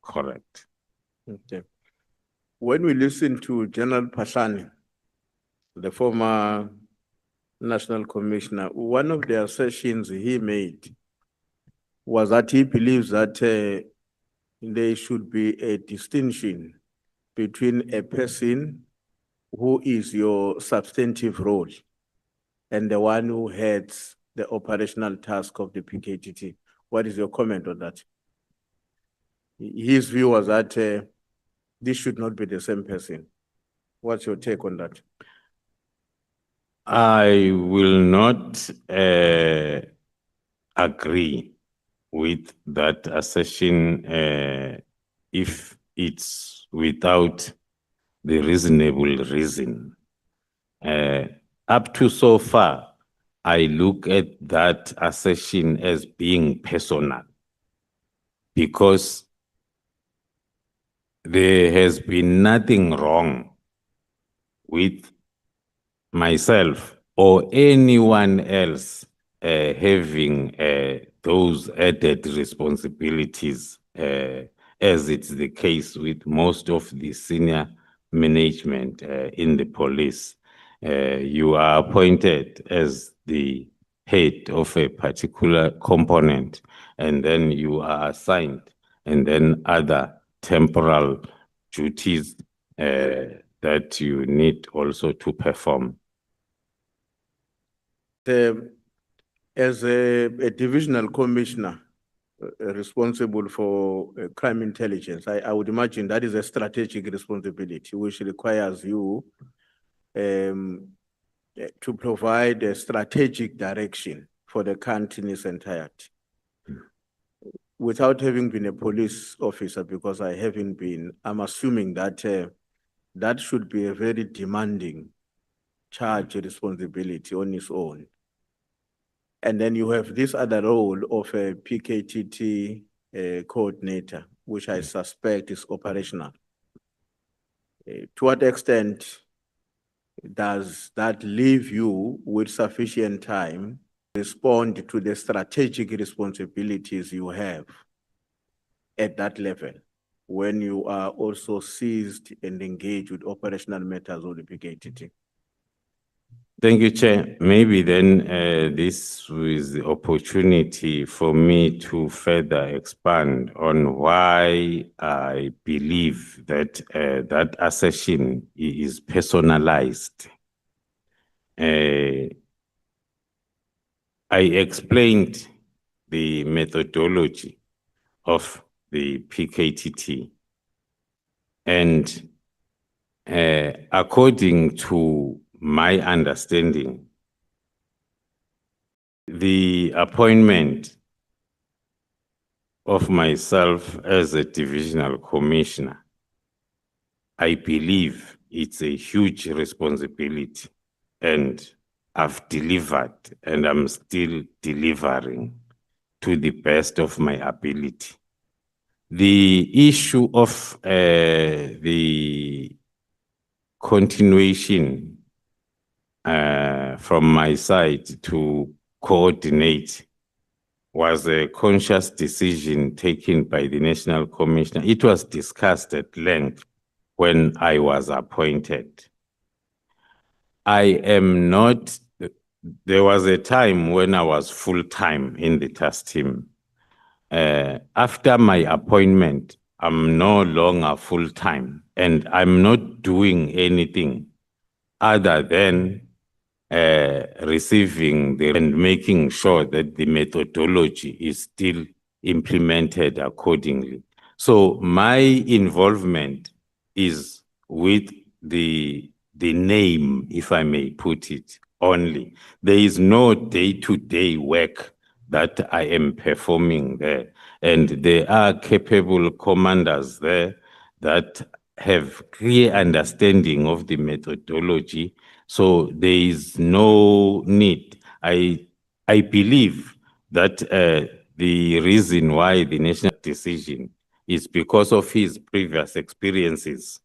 correct. Okay. When we listen to General Pasani, the former National Commissioner, one of the assertions he made was that he believes that there should be a distinction between a person who is your substantive role and the one who heads the operational task of the PKTT. What is your comment on that? His view was that this should not be the same person. What's your take on that? I will not agree with that assertion if it's without the reasonable reason. Up to so far, I look at that assertion as being personal because there has been nothing wrong with myself or anyone else having those added responsibilities, as it's the case with most of the senior management in the police. You are appointed as the head of a particular component, and then you are assigned, and then other temporal duties that you need also to perform. As a divisional commissioner responsible for crime intelligence, I would imagine that is a strategic responsibility which requires you to provide a strategic direction for the country in its entirety. Without having been a police officer, because I haven't been, I'm assuming that that should be a very demanding charge responsibility on its own. And then you have this other role of a PKTT coordinator, which I suspect is operational. To what extent does that leave you with sufficient time to respond to the strategic responsibilities you have at that level when you are also seized and engaged with operational matters of the PKTT? Thank you, Chair. Maybe then this is the opportunity for me to further expand on why I believe that that assertion is personalized. I explained the methodology of the PKTT, and according to my understanding, the appointment of myself as a divisional commissioner, I believe it's a huge responsibility, and I've delivered and I'm still delivering to the best of my ability. The issue of the continuation from my side to coordinate was a conscious decision taken by the National Commissioner. It was discussed at length when I was appointed. I am not, there was a time when I was full-time in the task team. After my appointment, I'm no longer full-time and I'm not doing anything other than receiving and making sure that the methodology is still implemented accordingly. So my involvement is with the name, if I may put it, only. There is no day-to-day work that I am performing there. And there are capable commanders there that have clear understanding of the methodology. So there is no need. I believe that the reason why the national decision is because of his previous experiences.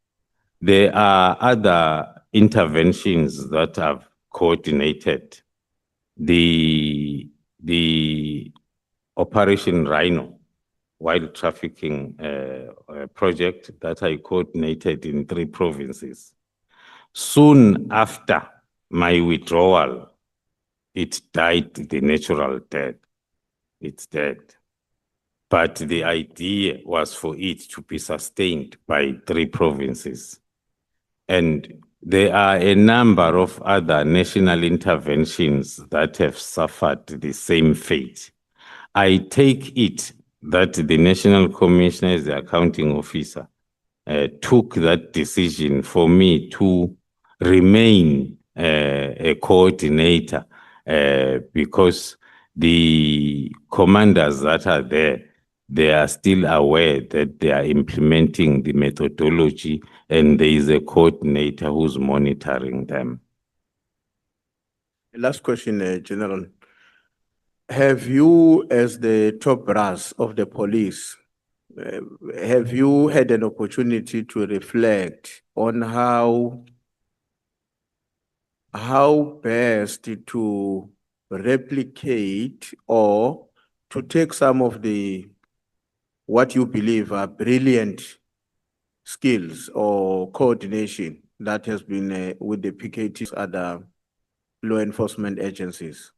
There are other interventions that I've coordinated. The Operation Rhino, wild trafficking project that I coordinated in 3 provinces. Soon after my withdrawal, it died the natural death. It's dead. But the idea was for it to be sustained by 3 provinces. And there are a number of other national interventions that have suffered the same fate. I take it that the National Commissioner, as the accounting officer, took that decision for me to remain a coordinator because the commanders that are there, they are still aware that they are implementing the methodology and there is a coordinator who's monitoring them. Last question, General. Have you, as the top brass of the police, have you had an opportunity to reflect on how best to replicate or to take some of the what you believe are brilliant skills or coordination that has been with the PKTs, other law enforcement agencies,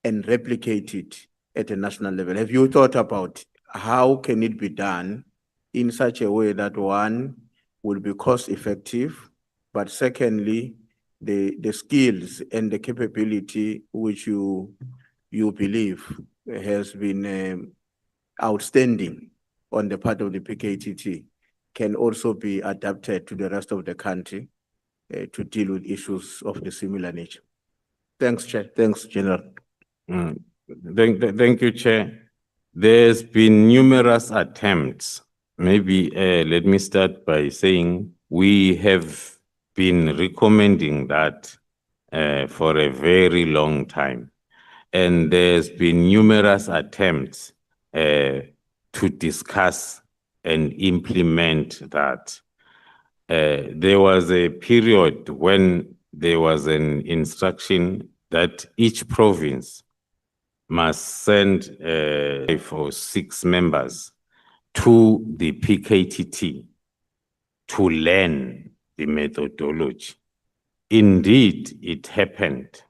and replicate it at a national level? Have you thought about how can it be done in such a way that one will be cost effective, but secondly, the skills and the capability which you believe has been outstanding on the part of the PKTT can also be adapted to the rest of the country to deal with issues of the similar nature? Thanks, Chair. Thanks, General. Thank you, Chair. There's been numerous attempts. Maybe let me start by saying we have been recommending that for a very long time. And there's been numerous attempts to discuss and implement that. There was a period when there was an instruction that each province must send 5 or 6 members to the PKTT to learn the methodology. Indeed, it happened.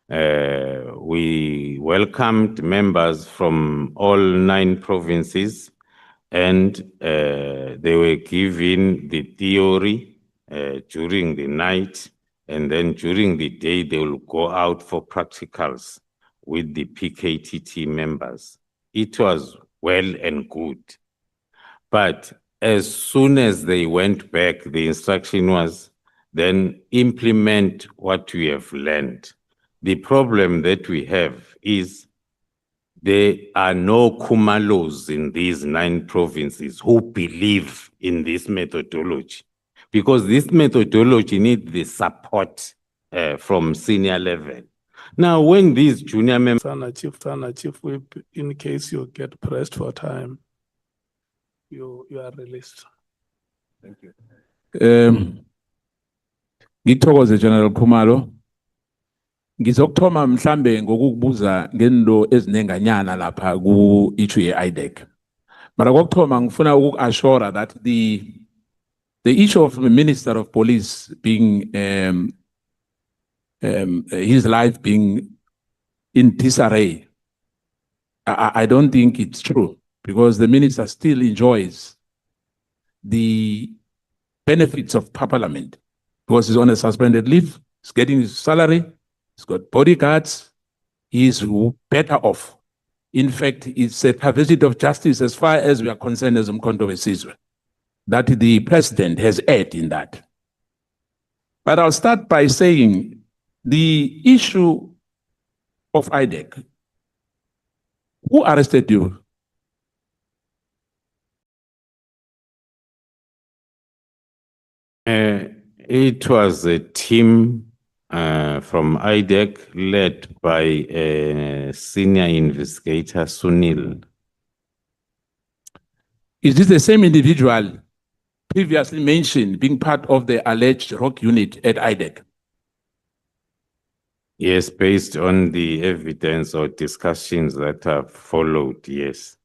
We welcomed members from all 9 provinces, and they were given the theory during the night, and then during the day they will go out for practicals with the PKTT members. It was well and good. But as soon as they went back, the instruction was then implement what we have learned. The problem that we have is there are no Kumalos in these 9 provinces who believe in this methodology, because this methodology needs the support from senior level. Now, when these junior members... Chief Whip, in case you get pressed for time, you are released. Thank you. Ngithokoze General Khumalo. Ngizokuthoma mhlambe ngokukubuza ngento ezinenganyana lapha ku issue ye-IDEC. Mara kokuthoma ngifuna ukuku-assure that the issue of the Minister of Police being his life being in disarray, I don't think it's true, because the minister still enjoys the benefits of Parliament, because he's on a suspended leave, he's getting his salary, he's got bodyguards, he's better off. In fact, it's a perversity of justice as far as we are concerned as Mkhonto Wesizwe, that the president has erred in that. But I'll start by saying the issue of IDEC. Who arrested you? It was a team from IDEC led by a senior investigator, Sunil. Is this the same individual previously mentioned being part of the alleged rock unit at IDEC? Yes, based on the evidence or discussions that have followed, yes.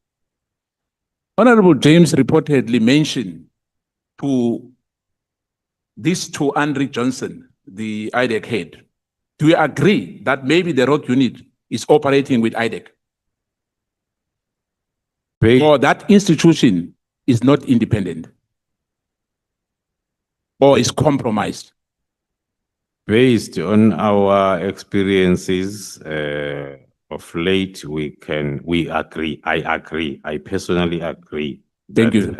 Honorable James reportedly mentioned to Andre Johnson, the IDEC head. Do you agree that maybe the rock unit is operating with IDEC? Or that institution is not independent or is compromised? Based on our experiences of late, we agree. I agree. I personally agree. Thank you.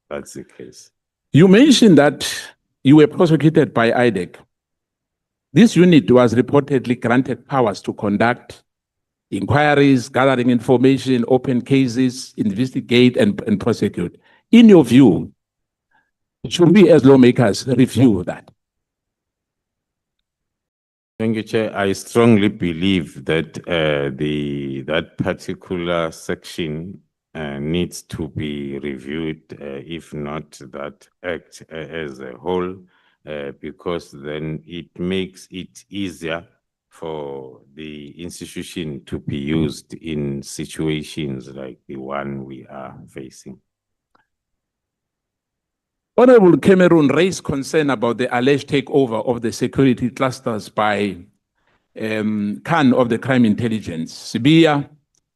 That's the case. You mentioned that you were prosecuted by IDEC. This unit was reportedly granted powers to conduct inquiries, gathering information, open cases, investigate and prosecute. In your view, should we as lawmakers review that? Thank you, Chair. I strongly believe that that particular section needs to be reviewed, if not that act as a whole, because then it makes it easier for the institution to be used in situations like the one we are facing. Honorable Cameron raised concern about the alleged takeover of the security clusters by Khan of the Crime Intelligence, Sibia,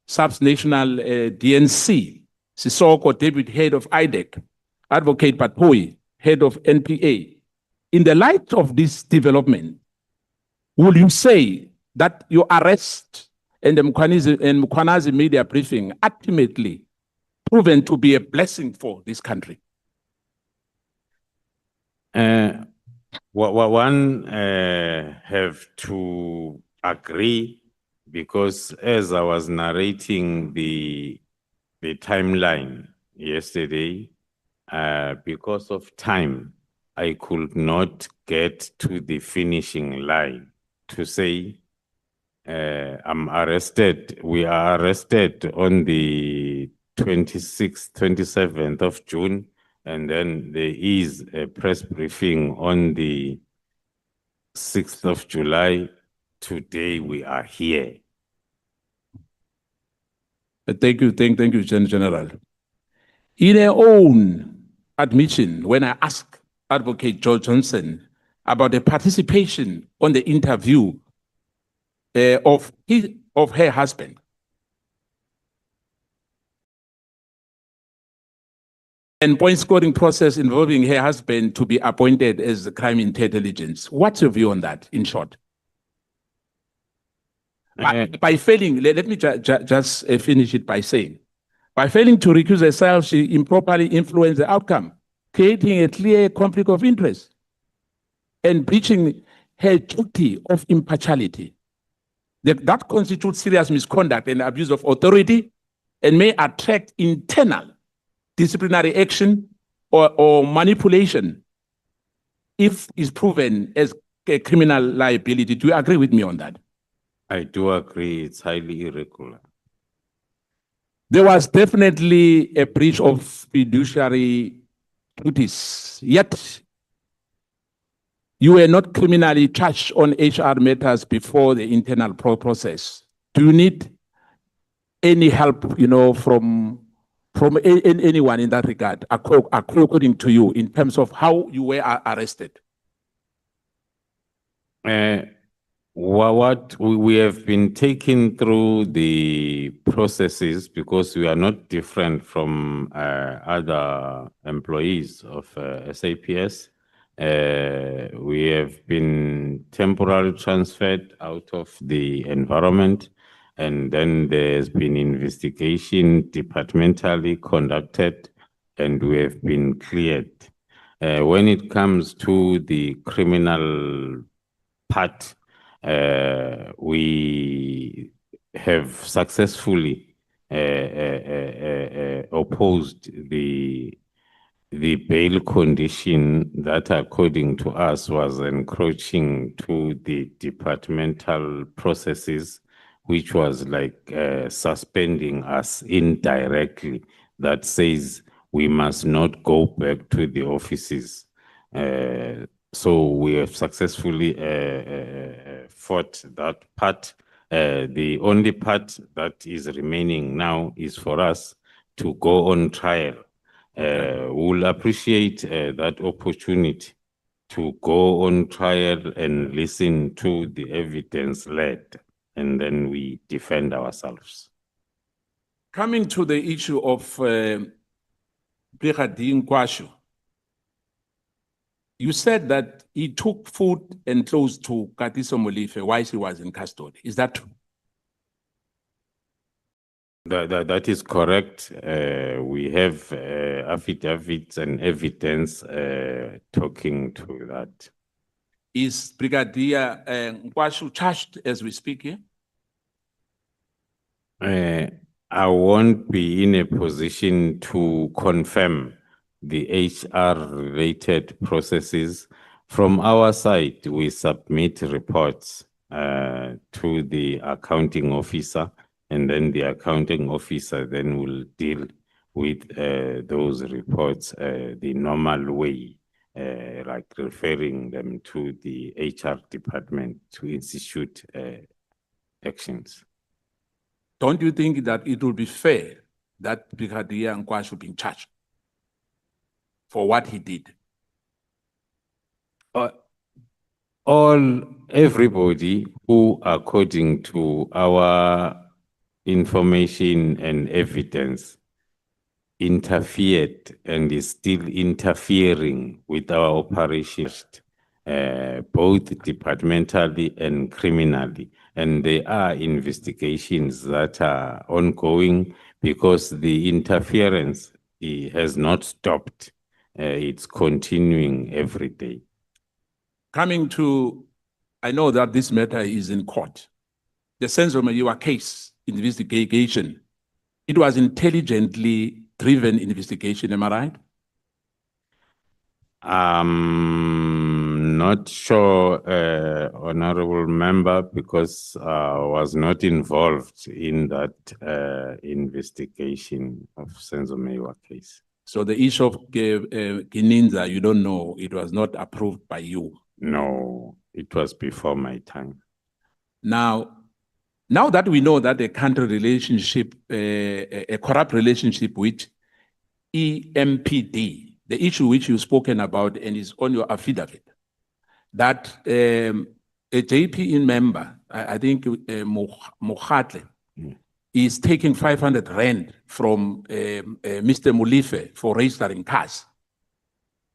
Subnational DNC, Sisoko, Deputy Head of IDEC, Advocate Patoi, Head of NPA. In the light of this development, will you say that your arrest and the Mkhwanazi media briefing ultimately proven to be a blessing for this country? One have to agree, because as I was narrating the timeline yesterday, because of time, I could not get to the finishing line to say I'm arrested. We are arrested on the 26th, 27th of June. And then there is a press briefing on the 6th of July. Today we are here. Thank you, General. In their own admission, when I asked Advocate George Johnson about the participation on the interview of her husband, and point scoring process involving her husband to be appointed as the crime intelligence. What's your view on that, in short? By failing, let me just finish it by saying, by failing to recuse herself, she improperly influenced the outcome, creating a clear conflict of interest and breaching her duty of impartiality. That constitutes serious misconduct and abuse of authority and may attract internal disciplinary action or manipulation if is proven as a criminal liability. Do you agree with me on that? I do agree. It's highly irregular. There was definitely a breach of fiduciary duties, yet you were not criminally charged on HR matters before the internal process. Do you need any help, from anyone in that regard, according to you, in terms of how you were arrested? What we have been taken through the processes, because we are not different from other employees of SAPS. We have been temporarily transferred out of the environment, and then there's been investigation departmentally conducted, and we have been cleared. When it comes to the criminal part, we have successfully opposed the bail condition that, according to us, was encroaching to the departmental processes, which was like suspending us indirectly. That says we must not go back to the offices. So we have successfully fought that part. The only part that is remaining now is for us to go on trial. We'll appreciate that opportunity to go on trial and listen to the evidence led, and then we defend ourselves. Coming to the issue of Brigadier Nkwashu, you said that he took food and clothes to Katiso Molefe while he was in custody. Is that true? That is correct. We have affidavits and evidence talking to that. Is Brigadier Nkwashu charged as we speak here? I won't be in a position to confirm the HR-related processes. From our side, we submit reports to the accounting officer, and then the accounting officer then will deal with those reports the normal way, like referring them to the HR department to institute actions. Don't you think that it would be fair that Brigadier Nkwa should be in charge for what he did? Everybody who, according to our information and evidence, interfered and is still interfering with our operations, both departmentally and criminally. And there are investigations that are ongoing because the interference has not stopped. It's continuing every day. Coming to, I know that this matter is in court. The Senzoma case investigation, it was intelligently driven investigation, am I right? Not sure, honorable member, because I was not involved in that investigation of Senzomewa case. So the issue of Kininza, you don't know, it was not approved by you? No, it was before my time. Now that we know that a country relationship, a corrupt relationship with EMPD, the issue which you've spoken about and is on your affidavit, that a JPE member, I think Mkhwanazi, is taking 500 rand from Mr. Mulife for registering cars.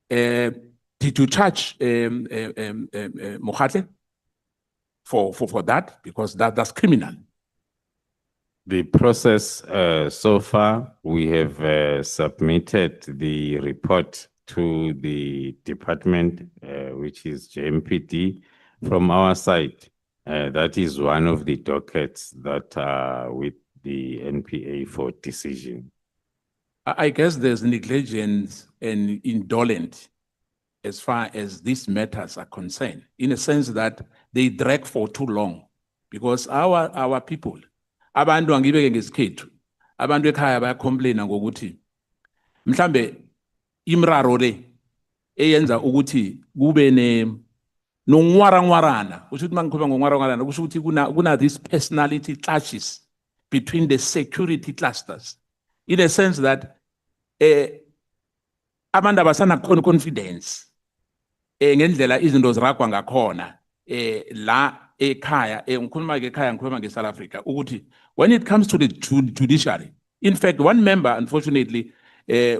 Did you charge Mkhwanazi for that? Because that's criminal. The process so far, we have submitted the report to the department, which is JMPD. From our side, that is one of the dockets that are with the NPA for decision. I guess there's negligence and indolence as far as these matters are concerned, in a sense that they drag for too long, because our people, abantu angibeke ngesikhethu, abantu ekhaya bayacomplaina ngokuthi mhlambe imraro le eyenza ukuthi kube nongwarangwarana, kusho ukuthi mangikhuluma ngongwarangwarana kusho ukuthi kuna these personality clashes between the security clusters, in a sense that abantu abasana confidence ngendlela izinto ziragwa ngakhona la ekhaya, ngikhuluma ngekhaya, ngikhuluma nge-South Africa, ukuthi when it comes to the judiciary, in fact, one member, unfortunately,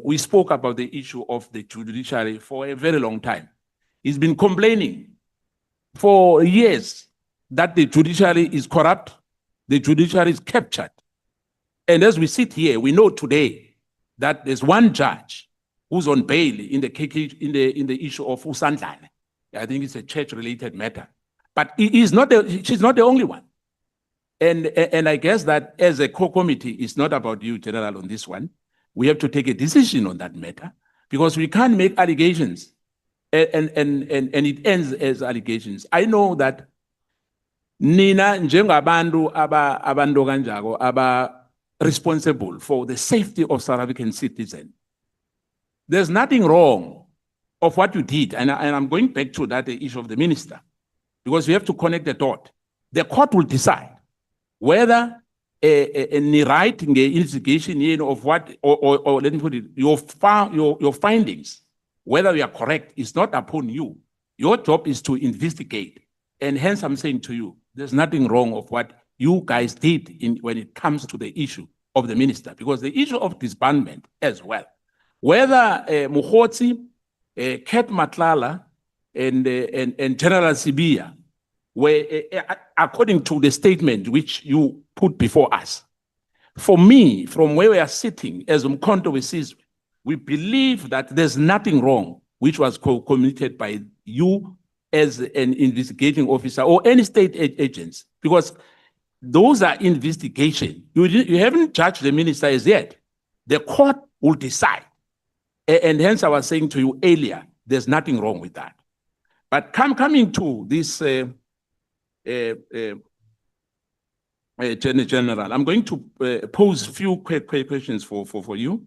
we spoke about the issue of the judiciary for a very long time. He's been complaining for years that the judiciary is corrupt, the judiciary is captured. And as we sit here, we know today that there's one judge who's on bail in the issue of Usandlane. I think it's a church-related matter. But she's not the only one. And I guess that as a core committee, it's not about you, General, on this one. We have to take a decision on that matter, because we can't make allegations and it ends as allegations. I know that Nina njengabantu abantu kanjalo aba responsible for the safety of South African citizens. There's nothing wrong of what you did, and I'm going back to that issue of the minister, because we have to connect the dot. The court will decide whether a writing an investigation of what, or let me put it, your findings, whether we are correct, is not upon you. Your job is to investigate. And hence I'm saying to you, there's nothing wrong of what you guys did when it comes to the issue of the minister, because the issue of disbandment as well, whether Mkhwanazi, Ket Matlala, and General Sibia were, according to the statement which you put before us, for me, from where we are sitting as Mkhwanazi, we believe that there's nothing wrong which was committed by you as an investigating officer or any state agents, because those are investigation. You haven't judged the minister as yet. The court will decide. And hence I was saying to you earlier, there's nothing wrong with that. But coming to this General, I'm going to pose a few questions for you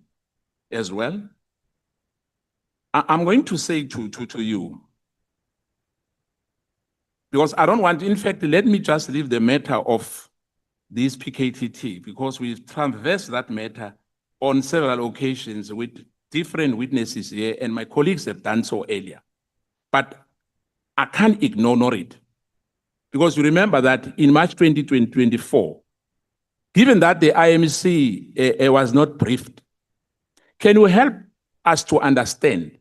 as well. I'm going to say to you, because I don't want, in fact, let me just leave the matter of this PKTT, because we've traversed that matter on several occasions with different witnesses here, and my colleagues have done so earlier. But I can't ignore it. Because you remember that in March 2024, given that the IMC was not briefed, can you help us to understand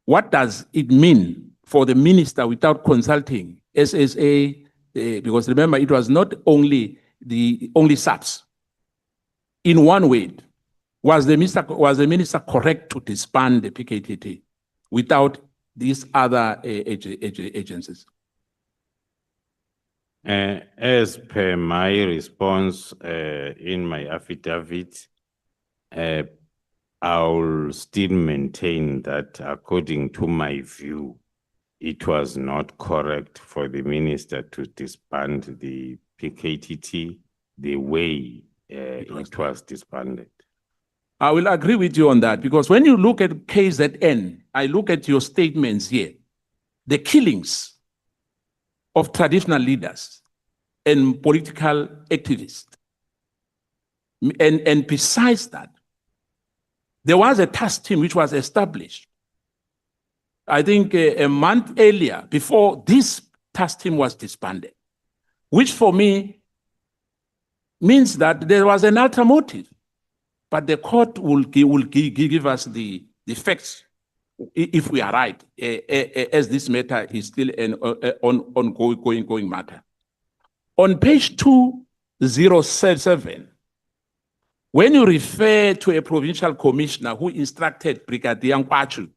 what does it mean for the minister without consulting SSA? Because remember, it was not only the SAPS. In one word, was the minister correct to disband the PKTT without these other agencies? As per my response in my affidavit, I'll still maintain that according to my view, it was not correct for the minister to disband the PKTT the way it was disbanded. I will agree with you on that, because when you look at KZN, I look at your statements here, the killings of traditional leaders and political activists. And besides that, there was a task team which was established, I think a month earlier, before this task team was disbanded, which for me means that there was an ulterior motive. But the court will give us the facts if we are right, as this matter is still an ongoing matter. On page 207, when you refer to a provincial commissioner who instructed Brigadier Nkwachu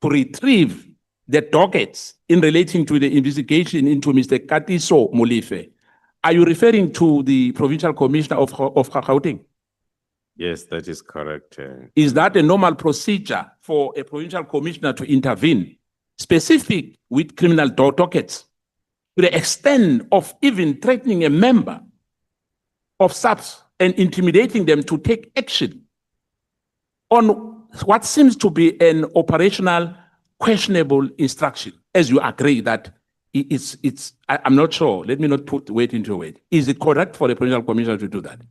to retrieve the dockets in relating to the investigation into Mr. Katiso Molefe, are you referring to the provincial commissioner of Gauteng? Yes, that is correct. Is that a normal procedure for a provincial commissioner to intervene, specific with criminal dockets, to the extent of even threatening a member of SAPS and intimidating them to take action on what seems to be an operational questionable instruction, as you agree that I'm not sure, let me not put weight into it. Is it correct for the provincial commissioner to do that?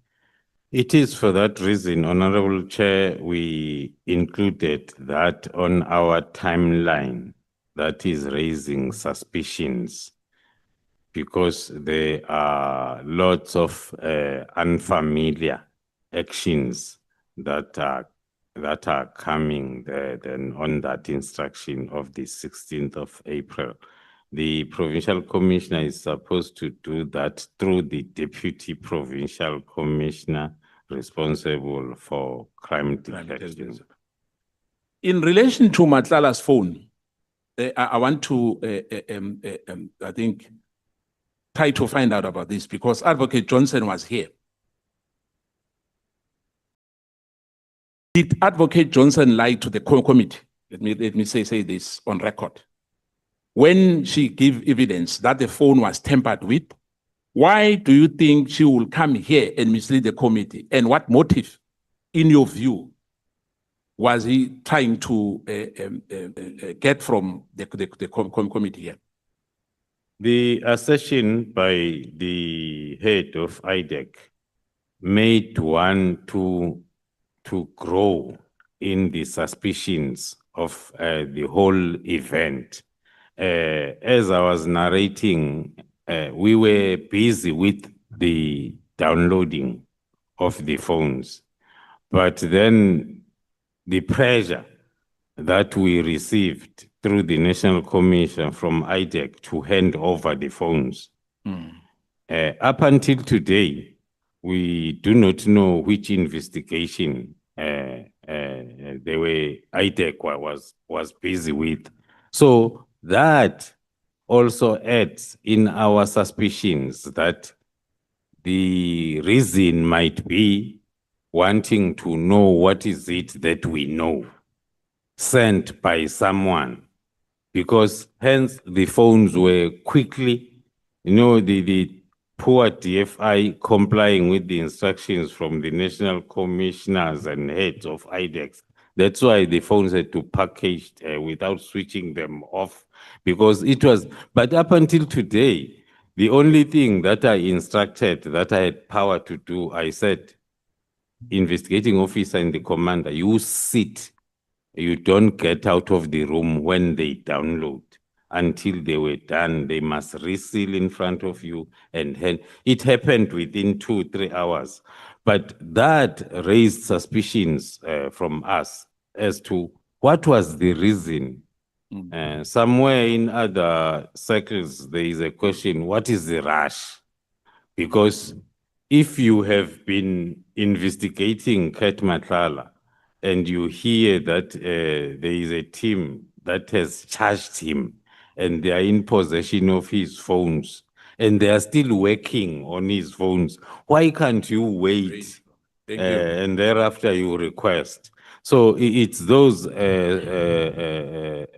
It is for that reason, Honorable Chair, we included that on our timeline that is raising suspicions, because there are lots of unfamiliar actions that are coming then on that instruction of the 16th of April. The provincial commissioner is supposed to do that through the deputy provincial commissioner responsible for crime detection. In relation to Matlala's phone, I want to, I think, try to find out about this, because Advocate Johnson was here. Did Advocate Johnson lie to the committee? Let me say this on record. When she gave evidence that the phone was tampered with, why do you think she will come here and mislead the committee? And what motive, in your view, was he trying to get from the committee here? The assertion by the head of IDEC made one to grow in the suspicions of the whole event. As I was narrating, we were busy with the downloading of the phones, but then the pressure that we received through the National Commission from IDEC to hand over the phones. Up until today, we do not know which investigation IDEC was busy with. So that also adds in our suspicions that The reason might be wanting to know what is it that we know, sent by someone, because hence the phones were quickly, the poor DFI complying with the instructions from the national commissioners and heads of IDEX. That's why the phones had to package without switching them off, because it was, but up until today, the only thing that I instructed, that I had power to do, I said, investigating officer and the commander, you sit. You don't get out of the room when they download. Until they were done, they must reseal in front of you. And it happened within 2-3 hours. But that raised suspicions from us as to what was the reason. Somewhere in other circles, there is a question, what is the rush? Because if you have been investigating Kat Matlala, and you hear that there is a team that has charged him and they are in possession of his phones and they are still working on his phones, why can't you wait and thereafter you request? So it's those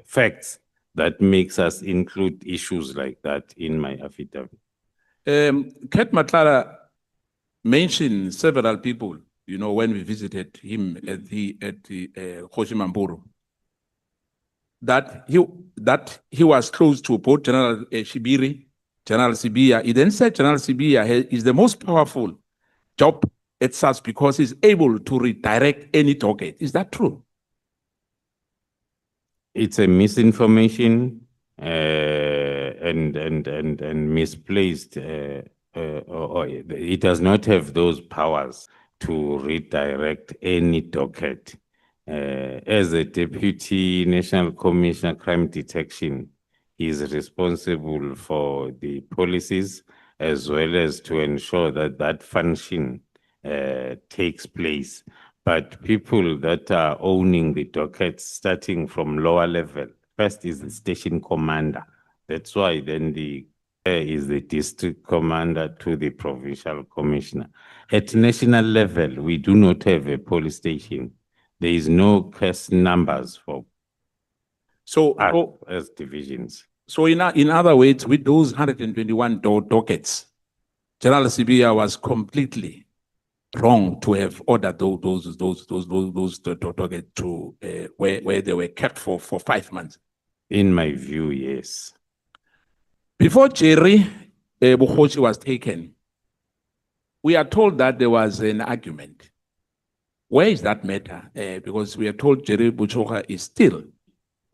facts that makes us include issues like that in my affidavit. Kat Matlala mentioned several people, when we visited him at the Kgoshi that he was close to both General Shibiri, General Sibiya. He then said General Sibiya is the most powerful job at SARS because he's able to redirect any target. Is that true? It's a misinformation and misplaced. Or it does not have those powers to redirect any docket. As a Deputy National Commissioner Crime Detection, he is responsible for the policies as well as to ensure that that function takes place. But people that are owning the dockets starting from lower level, first is the station commander. That's why then is the district commander to the provincial commissioner. At national level, we do not have a police station. There is no case numbers for as divisions. So in other words, with those 121 dockets, General Sibiya was completely wrong to have ordered those dockets to where they were kept for 5 months. In my view, yes. Before Jerry Mkhwanazi was taken, we are told that there was an argument. Where is that matter? Because we are told Jerry Mkhwanazi is still.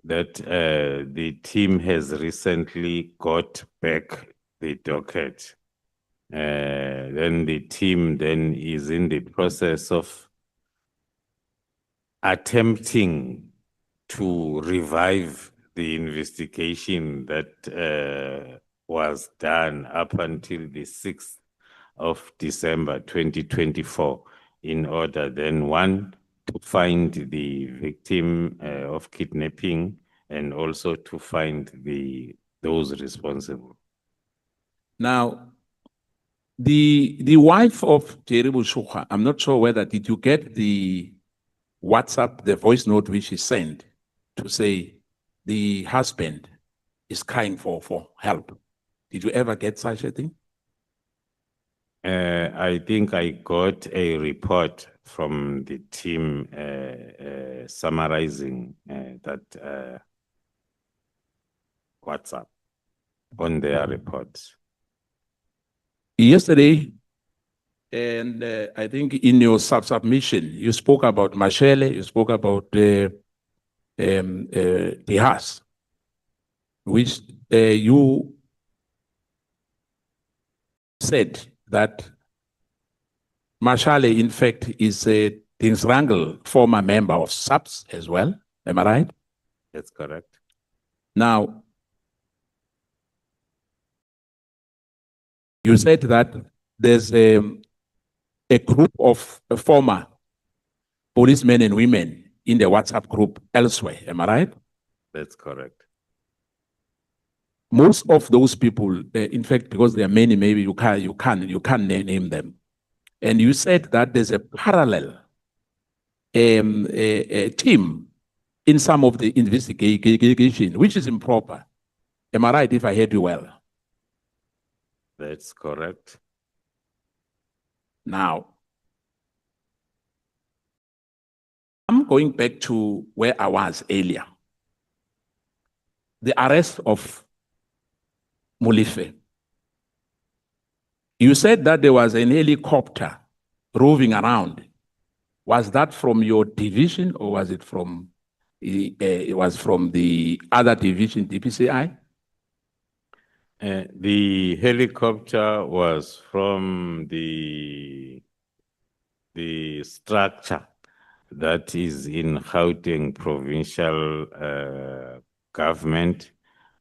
That the team has recently got back the docket. Then the team then is in the process of attempting to revive the investigation that was done up until the 6th of December 2024 in order then, one, to find the victim of kidnapping and also to find those responsible. Now, the wife of Jerry Mkhwanazi, I'm not sure whether, did you get the WhatsApp, the voice note which he sent to say the husband is crying for help? Did you ever get such a thing? I think I got a report from the team summarizing that WhatsApp on their reports. Yesterday, and I think in your submission, you spoke about Mashele, you spoke about the house, which you said that Mashale, in fact, is a Dinsrangel former member of SAPS as well. Am I right? That's correct. Now, you said that there's a group of former policemen and women in the WhatsApp group elsewhere. Am I right? That's correct. most of those people, in fact, because there are many, maybe you can't name them. And you said that there's a parallel team in some of the investigation, which is improper. Am I right if I heard you well? That's correct. Now, I'm going back to where I was earlier. The arrest of Molefe. You said that there was an helicopter roving around. Was that from your division or was it from it was from the other division, DPCI? The helicopter was from the structure that is in Gauteng provincial government,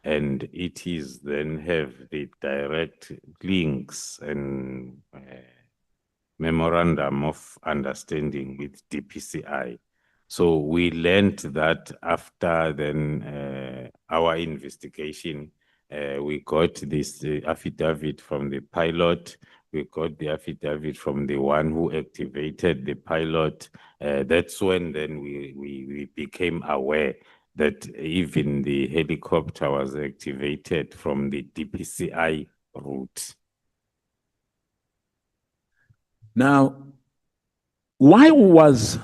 and it is then have the direct links and memorandum of understanding with DPCI. So we learned that after then our investigation, we got this affidavit from the pilot. We got the affidavit from the one who activated the pilot. That's when then we became aware that even the helicopter was activated from the DPCI route. Now, why was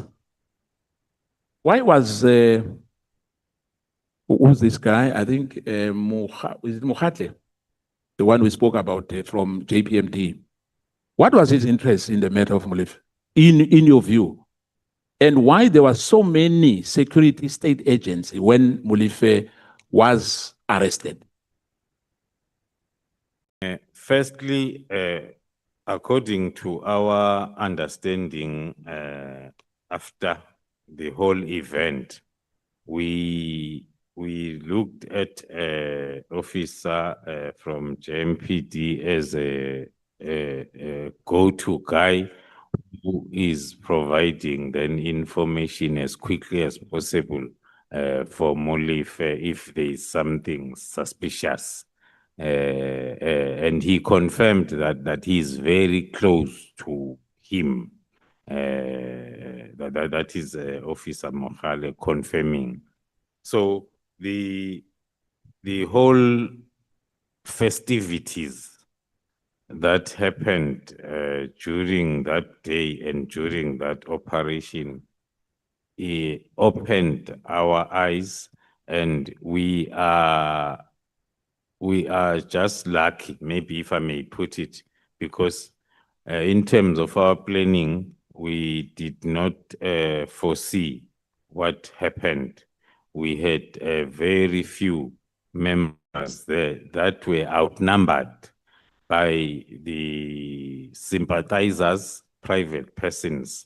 who's this guy? I think is it Mkhwanazi, the one we spoke about from JPMD. What was his interest in the matter of Molefe, in your view? And why there were so many security state agents when Molefe was arrested? Firstly, according to our understanding, after the whole event, we looked at an officer from JMPD as a go-to guy who is providing then information as quickly as possible for Molefe if there is something suspicious. And he confirmed that he is very close to him. That is Officer Mohale confirming. So the whole festivities that happened during that day and during that operation, it opened our eyes, and we are just lucky, maybe if I may put it, because in terms of our planning, we did not foresee what happened. We had very few members there that were outnumbered by the sympathizers, private persons,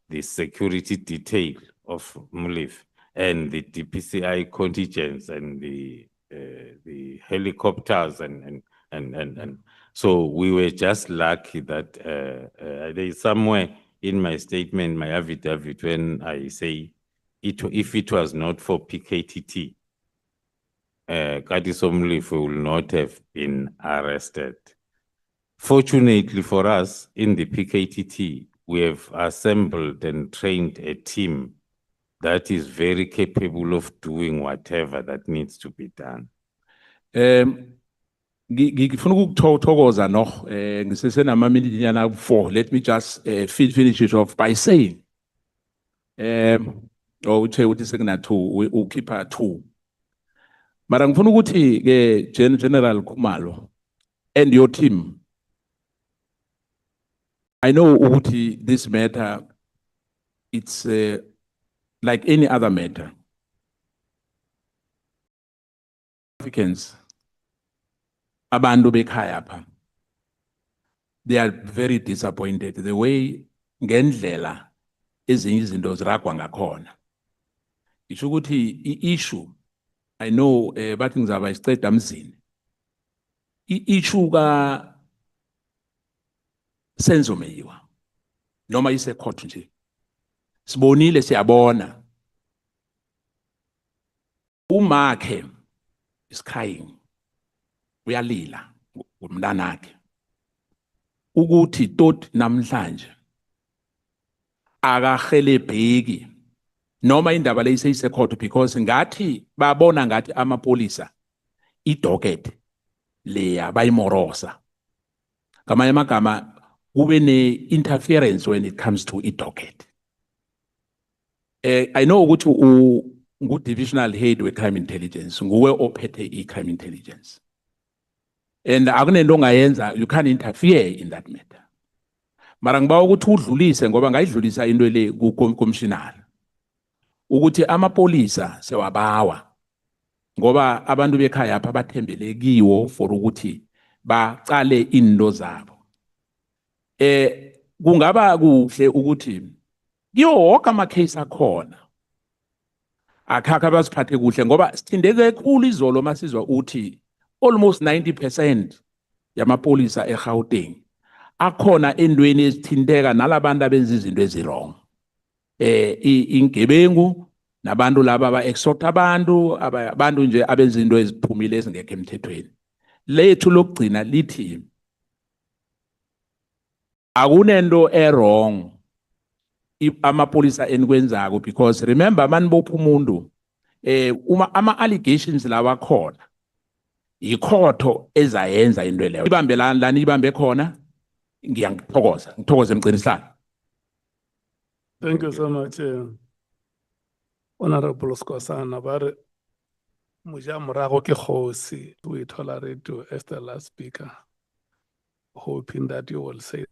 the security detail of Molefe, and the DPCI contingents and the helicopters and so we were just lucky that there is somewhere in my statement, my affidavit, when I say if it was not for PKTT, Katiso Molefe will not have been arrested. Fortunately for us, in the PKTT, we have assembled and trained a team that is very capable of doing whatever that needs to be done. Ngifuna ukuthokoza noch ngisesenama-minute yana 4. Let me just finish it off by saying uthe uthi sekuna-2 ukhipha 2. Mara ngifuna ukuthi ke General Khumalo and your team, I know ukuthi this matter, it's like any other matter. Africans, abantu bekhaya pha, they are very disappointed the way ngendlela ezinye izinto ziragwa ngakhona. Isho ukuthi i-issue, I know bathi ngizaba isiceda mzini. I-issue ka Senzomeyiwa noma isecourt nje. Sibonile siyabona. Umakhe is crying. uyalila umntanakhe ukuthi tot namhlanje akahelebheki noma indaba leyiseyisekhotho because ngathi babona ngathi amapolisa idocket leya bayimorosa ngamanye amagama kube ne-interference when it comes to idocket. I know ukuthi ngu-divisional head we-crime intelligence nguwe ophethe i-crime intelligence and akunento ongayenza, you can't interfere in that matter. Mara ngibawa ukuthi udlulise ngoba ngayidlulisa into le ku-commissioner ukuthi amapolisa sewabawa ngoba abantu bekhaya apha bathembele kiwo for ukuthi bacale into zabo. Kungaba kuhle ukuthi kiyo wonke ama-case akhona akhakha basiphathe kuhle ngoba sithindeke kakhulu izolo masizwa uthi almost 90% yamapolisa eGauteng akhona endweni ezithinteka nalabantu abenza izinto ezirong. Ingebengu nabantu laba aba-extort abantu nje abenza izinto eziphumile ezingekho emthethweni. Lethu lokugcina lithi akunento wrong amapolisa enikwenzako because remember manibopha umuntu uma ama-allegations lawa khona ikhotho ezayenza into leyo ibambelana lana ibambe khona ngithokoza emgcinisihlalo. Thank you so much, Honorable Skosana. But Muja Morago ke kgosi, we tolerate you as the last speaker, hoping that you will say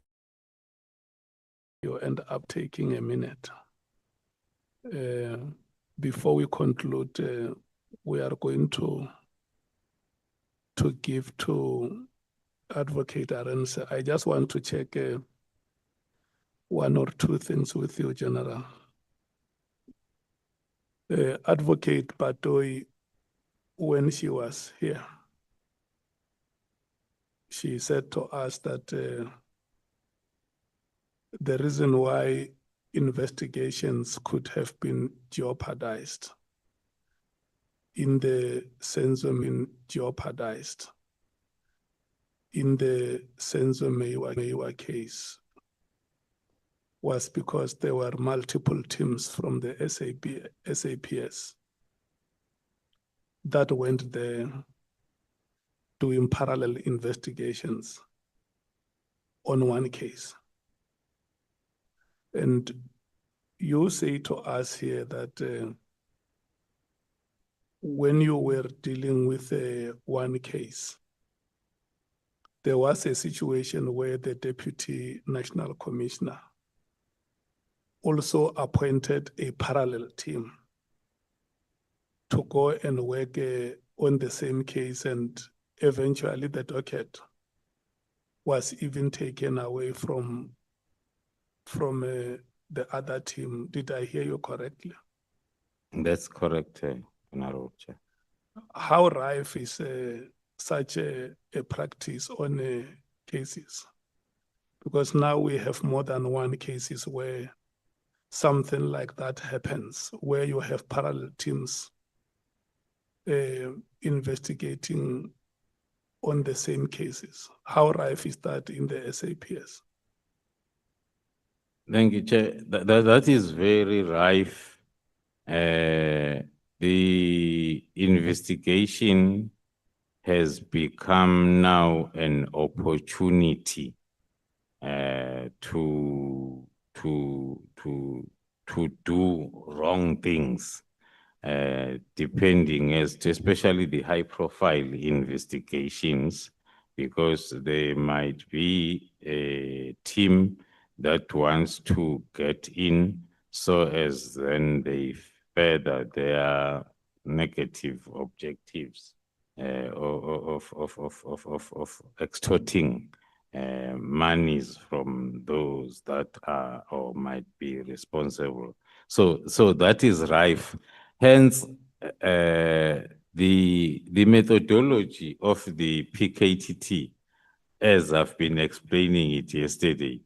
you end up taking a minute. Before we conclude, we are going to give to Advocate Arendse. I just want to check one or two things with you, General. Advocate Batoi, when she was here, she said to us that the reason why investigations could have been jeopardized, in the sense of jeopardized, in the sense of Meiwa case, was because there were multiple teams from the SAPS that went there doing parallel investigations on one case. And you say to us here that when you were dealing with one case, there was a situation where the Deputy National Commissioner also appointed a parallel team to go and work on the same case, and eventually the docket was even taken away from the other team. Did I hear you correctly? That's correct, Honorable Chair. How rife is such a practice on cases? Because now we have more than one cases where something like that happens, where you have parallel teams investigating on the same cases. How rife is that in the SAPS? Thank you, Chair. That is very rife. The investigation has become now an opportunity to do wrong things, depending as to especially the high profile investigations, because there might be a team that wants to get in so as then they further their negative objectives of extorting monies from those that are or might be responsible. So that is rife. Hence, the methodology of the PKTT, as I've been explaining it yesterday,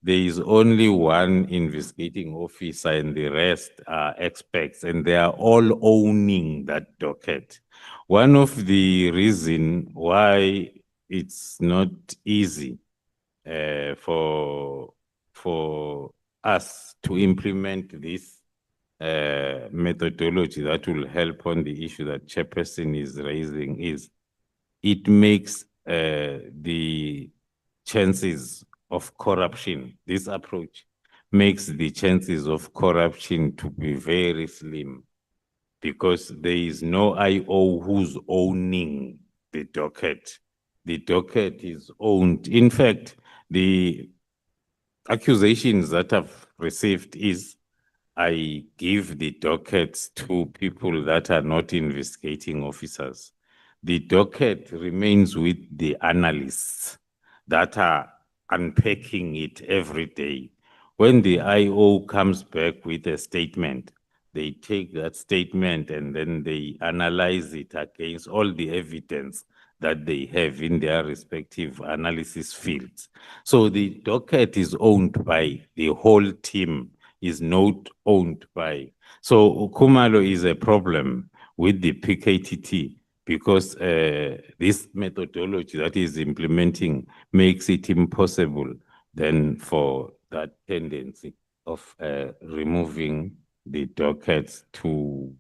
there is only one investigating officer and the rest are experts, and they are all owning that docket. One of the reasons why it's not easy for us to implement this methodology that will help on the issue that Chairperson is raising is it makes the chances of corruption, this approach makes the chances of corruption to be very slim because there is no IO who's owning the docket. The docket is owned. In fact, the accusations that I've received is I give the dockets to people that are not investigating officers. The docket remains with the analysts that are unpacking it every day. When the IO comes back with a statement, they take that statement and then they analyze it against all the evidence that they have in their respective analysis fields. So the docket is owned by the whole team, is not owned by. So Khumalo is a problem with the PKTT because this methodology that is implementing makes it impossible then for that tendency of removing the dockets to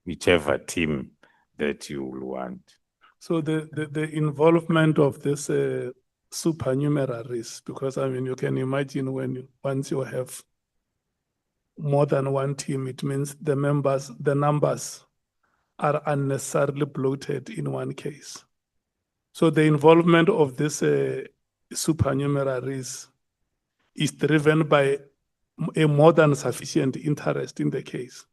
whichever team that you will want. So the involvement of this supernumeraries, because I mean, you can imagine once you have more than one team, it means the numbers are unnecessarily bloated in one case. So the involvement of this supernumeraries is driven by a more than sufficient interest in the case.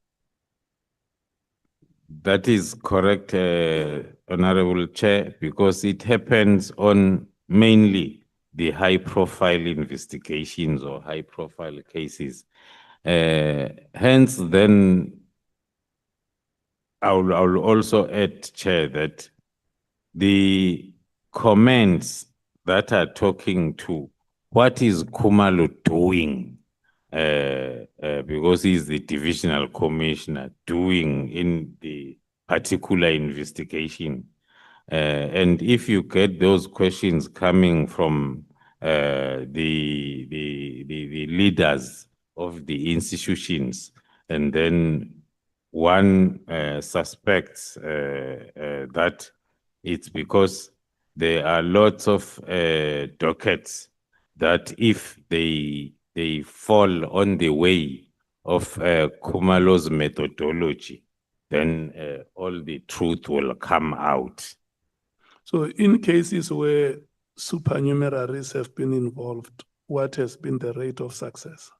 That is correct, Honorable Chair, because it happens on mainly the high-profile investigations or high-profile cases. Hence, then, I will also add, Chair, that the comments that are talking to what is Khumalo doing, because he's the divisional commissioner, doing in the particular investigation. And if you get those questions coming from the leaders of the institutions, and then one suspects that it's because there are lots of dockets that if they fall on the way of Khumalo's methodology, then all the truth will come out. So in cases where supernumeraries have been involved, what has been the rate of success?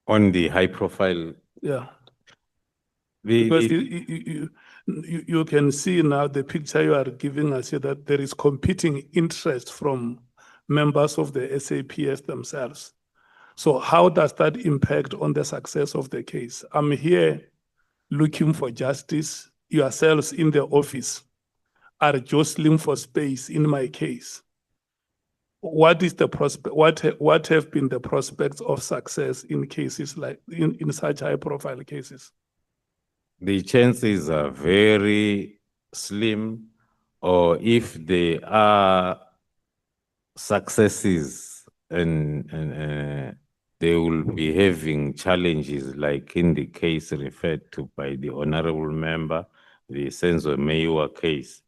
On the high profile? Yeah. Because you can see now the picture you are giving us here that there is competing interest from members of the SAPS themselves. So how does that impact on the success of the case? I'm here looking for justice. Yourselves in the office are jostling for space in my case. What is the prospect? What have been the prospects of success in cases like in such high-profile cases? The chances are very slim, or if they are successes and they will be having challenges like in the case referred to by the honorable member, the Senzo Meiwa case.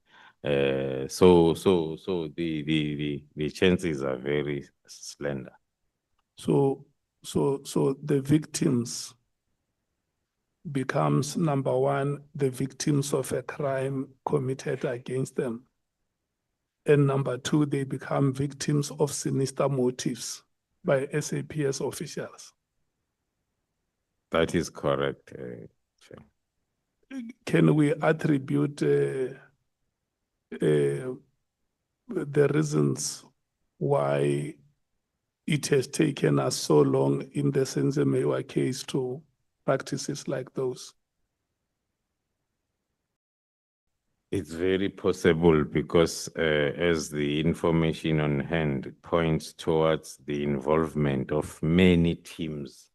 So the chances are very slender. So the victims becomes, number one, the victims of a crime committed against them. And number two, they become victims of sinister motives by SAPS officials. That is correct. Can we attribute the reasons why it has taken us so long in the Senzo Meiwa case to practices like those? It's very possible because as the information on hand points towards the involvement of many teams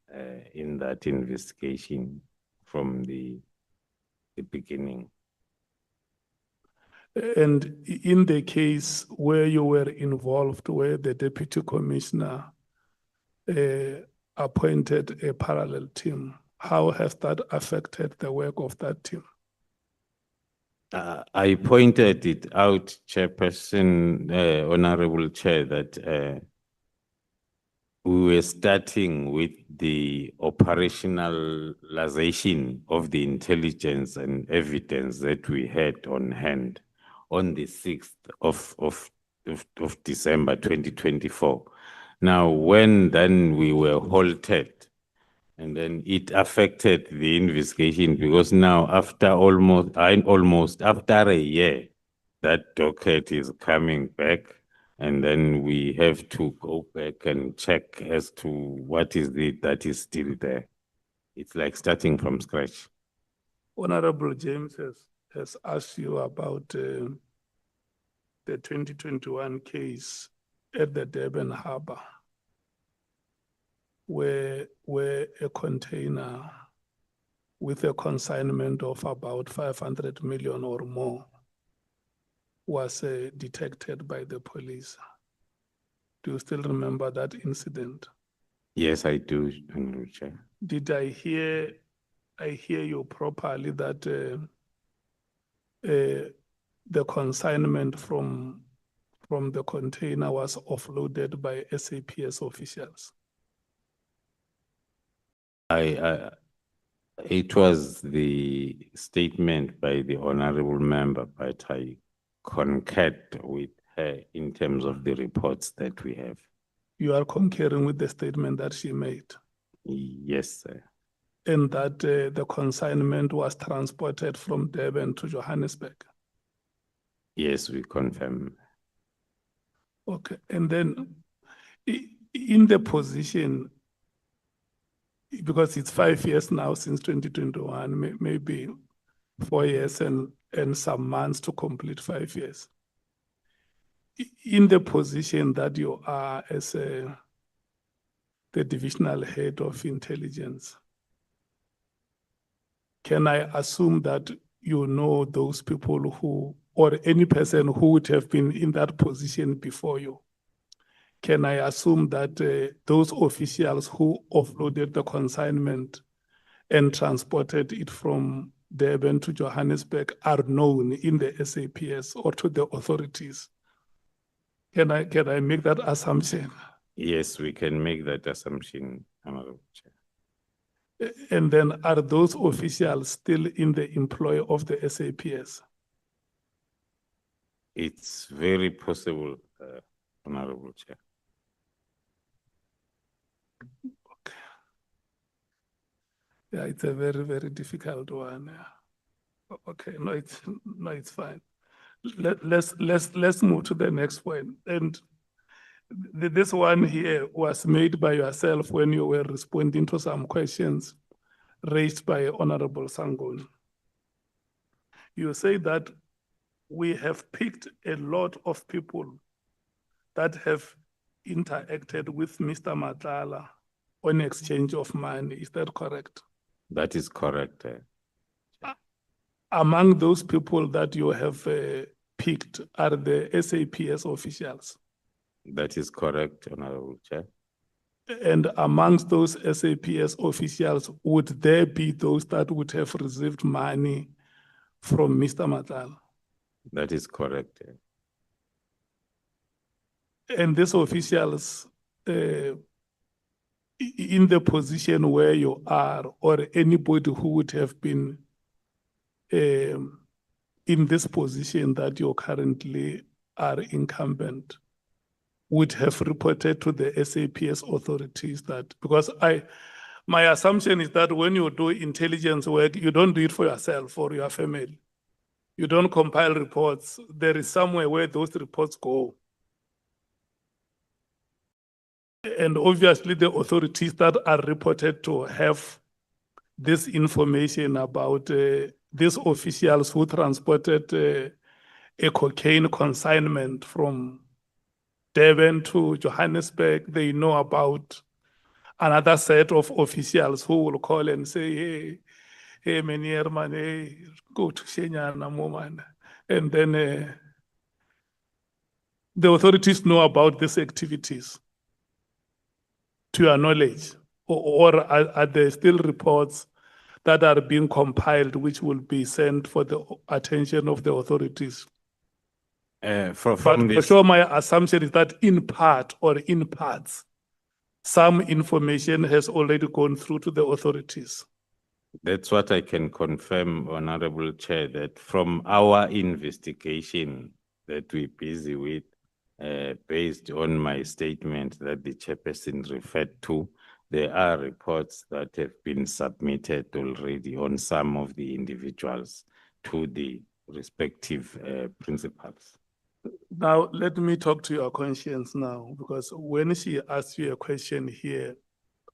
in that investigation from the beginning. And in the case where you were involved, where the deputy commissioner appointed a parallel team, how has that affected the work of that team? I pointed it out, Chairperson, Honorable Chair, that we were starting with the operationalization of the intelligence and evidence that we had on hand on the 6th of December 2024. Now, when then we were halted, and then it affected the investigation because now after almost after a year, that docket is coming back, and then we have to go back and check as to what is it that is still there. It's like starting from scratch. Honorable James has asked you about the 2021 case at the Durban Harbour, where a container with a consignment of about 500 million or more was detected by the police. Do you still remember that incident? Yes, I do, Honorable Chair. Did I hear you properly that the consignment from the container was offloaded by SAPS officials? It was the statement by the honorable member, but I concurred with her in terms of the reports that we have. You are concurring with the statement that she made? Yes, sir. And that the consignment was transported from Durban to Johannesburg? Yes, we confirm. Okay, and then in the position, because it's 5 years now since 2021, maybe 4 years and some months to complete 5 years. In the position that you are as the divisional head of intelligence, can I assume that you know those people who, or any person who would have been in that position before you? Can I assume that those officials who offloaded the consignment and transported it from Durban to Johannesburg are known in the SAPS or to the authorities? Can I make that assumption? Yes, we can make that assumption, Honorable Chair. And then are those officials still in the employ of the SAPS? It's very possible, Honorable Chair. Okay. Yeah, it's a very, very difficult one. Yeah. Okay, no, it's fine. Let's move to the next point. And this one here was made by yourself when you were responding to some questions raised by Honorable Sangoni. You say that we have picked a lot of people that have interacted with Mr. Matlala on exchange of money. Is that correct? That is correct. Among those people that you have picked are the SAPS officials? That is correct, Honorable Chair. And amongst those SAPS officials, would there be those that would have received money from Mr. Matlala? That is correct. And these officials, in the position where you are, or anybody who would have been in this position that you currently are incumbent, would have reported to the SAPS authorities that, because my assumption is that when you do intelligence work, you don't do it for yourself or your family. You don't compile reports. There is somewhere where those reports go. And obviously the authorities that are reported to have this information about these officials who transported a cocaine consignment from Durban to Johannesburg, they know about another set of officials who will call and say, hey, Menier man, hey, go to Shenyana, man. And then the authorities know about these activities, to your knowledge, or are there still reports that are being compiled which will be sent for the attention of the authorities? From But for this, sure, my assumption is that in part or in parts, some information has already gone through to the authorities. that's what I can confirm, Honorable Chair, that from our investigation that we're busy with, based on my statement that the chairperson referred to, there are reports that have been submitted already on some of the individuals to the respective principals. Now, let me talk to your conscience now, because when she asked you a question here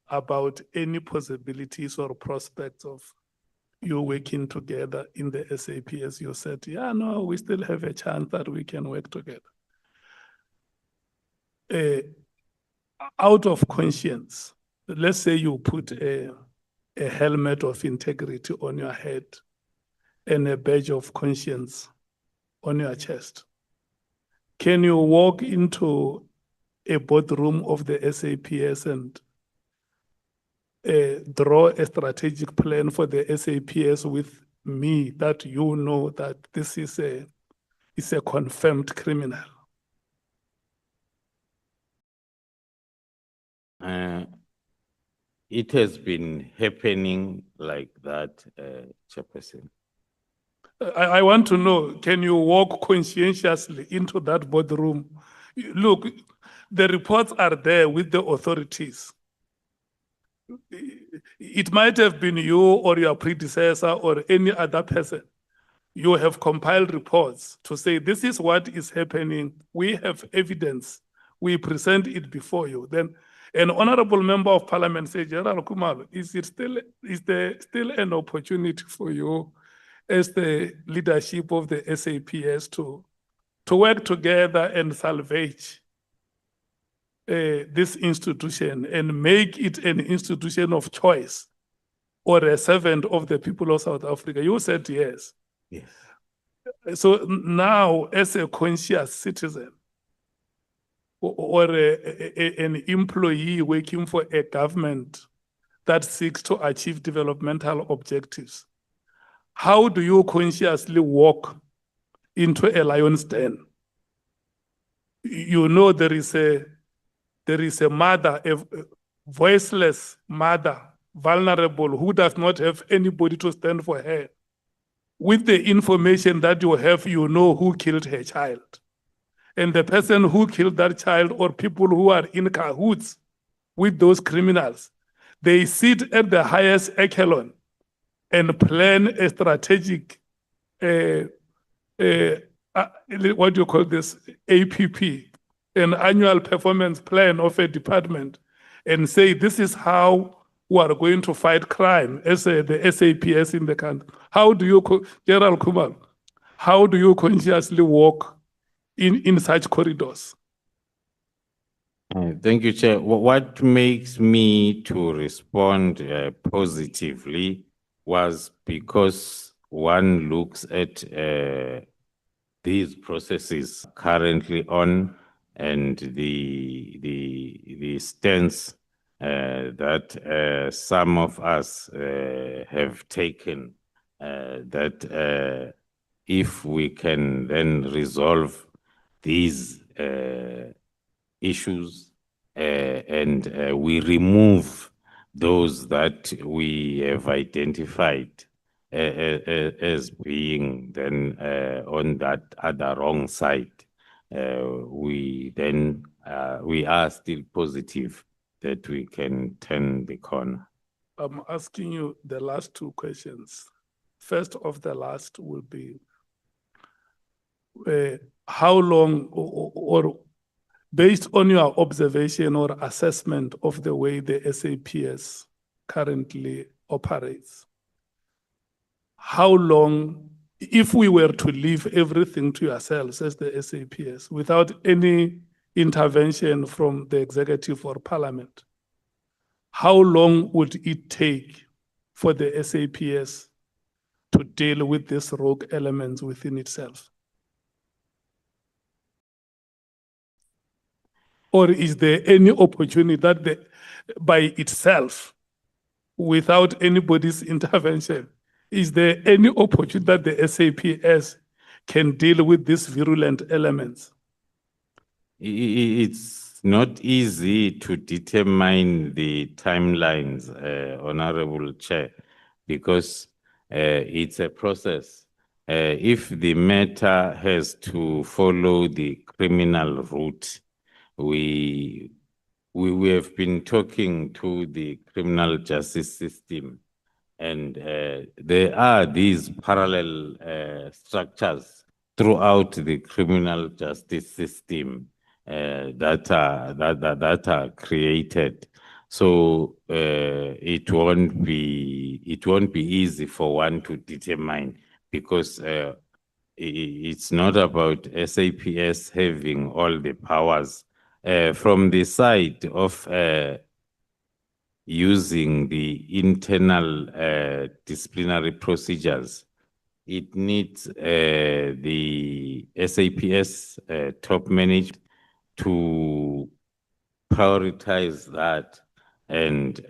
about any possibilities or prospects of you working together in the SAPS, you said, yeah, no, we still have a chance that we can work together. Out of conscience, let's say you put a helmet of integrity on your head and a badge of conscience on your chest. Can you walk into a boardroom of the SAPS and draw a strategic plan for the SAPS with me that you know that this is a confirmed criminal? It has been happening like that, Chairperson. I want to know, can you walk conscientiously into that boardroom? Look, the reports are there with the authorities. It might have been you or your predecessor or any other person. You have compiled reports to say, this is what is happening. We have evidence. We present it before you. Then an honorable member of parliament says, General Khumalo, is there still an opportunity for you as the leadership of the SAPS to work together and salvage this institution and make it an institution of choice or a servant of the people of South Africa? You said yes. Yes. So now, as a conscious citizen or an employee working for a government that seeks to achieve developmental objectives, how do you consciously walk into a lion's den? You know there is a mother, a voiceless mother, vulnerable, who does not have anybody to stand for her. With the information that you have, you know who killed her child. And the person who killed that child or people who are in cahoots with those criminals, they sit at the highest echelon and plan a strategic, what do you call this, APP, an annual performance plan of a department, and say, this is how we are going to fight crime as the SAPS in the country. How do you, General Khumalo, how do you consciously walk in such corridors? Thank you, Chair. What makes me to respond positively was because one looks at these processes currently on and the stance that some of us have taken, that if we can then resolve these issues and we remove those that we have identified as being then on that other wrong side, we are still positive that we can turn the corner. I'm asking you the last two questions. First of the last will be, how long or based on your observation or assessment of the way the SAPS currently operates, how long, if we were to leave everything to yourselves as the SAPS without any intervention from the executive or parliament, how long would it take for the SAPS to deal with these rogue elements within itself? Or is there any opportunity that by itself, without anybody's intervention, is there any opportunity that the SAPS can deal with these virulent elements? It's not easy to determine the timelines, Honorable Chair, because it's a process. If the matter has to follow the criminal route, we have been talking to the criminal justice system, and there are these parallel structures throughout the criminal justice system that are created. So it won't be easy for one to determine, because it's not about SAPS having all the powers. From the side of using the internal disciplinary procedures, it needs the SAPS top management to prioritize that and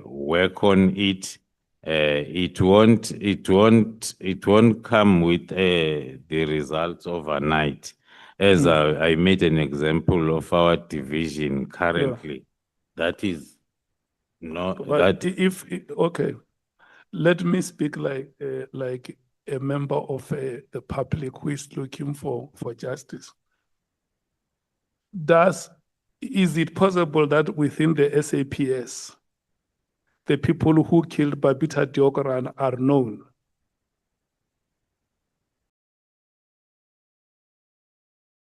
work on it. It won't come with the results overnight. As I made an example of our division currently, that is not But that. okay, let me speak like a member of the public who is looking for justice. Is it possible that within the SAPS, the people who killed Babita Deokaran are known?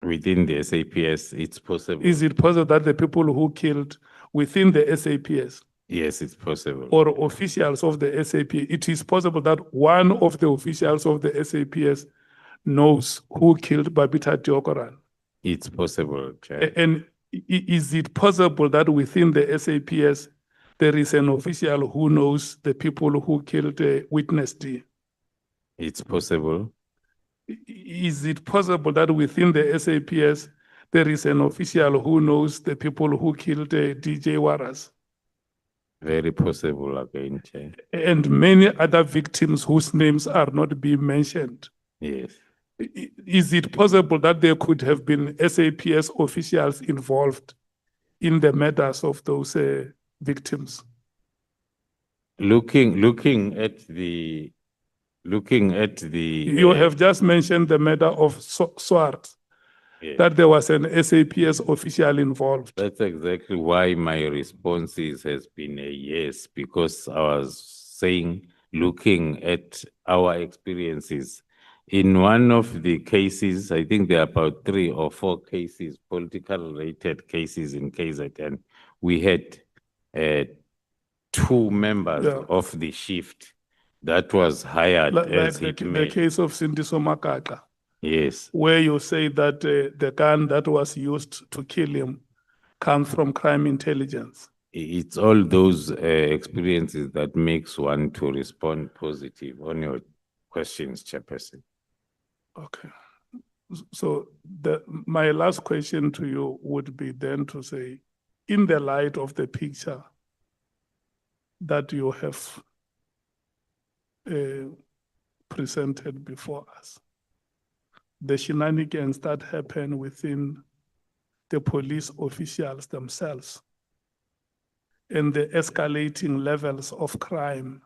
Within the SAPS, it's possible. Is it possible that the people who killed within the SAPS? Yes, it's possible. Or officials of the SAP, it is possible that one of the officials of the SAPS knows who killed Babita Deokaran? It's possible, Chair. And is it possible that within the SAPS, there is an official who knows the people who killed Witness D? It's possible. Is it possible that within the SAPS, there is an official who knows the people who killed DJ Waras? Very possible again, Chair. And many other victims whose names are not being mentioned. Yes. Is it possible that there could have been SAPS officials involved in the murders of those victims? Looking at the. You have just mentioned the murder of Swart, yes, that there was an SAPS official involved. That's exactly why my response has been a yes, because I was saying, looking at our experiences, in one of the cases, I think there are about 3 or 4 cases, political related cases in KZN, we had 2 members of the shift that was hired as hitmen. The case of Cindy Somakaka. Yes. Where you say that the gun that was used to kill him comes from crime intelligence. It's all those experiences that makes one to respond positive on your questions, Chairperson. Okay. So my last question to you would be then to say, in the light of the picture that you have presented before us, the shenanigans that happen within the police officials themselves, and the escalating levels of crime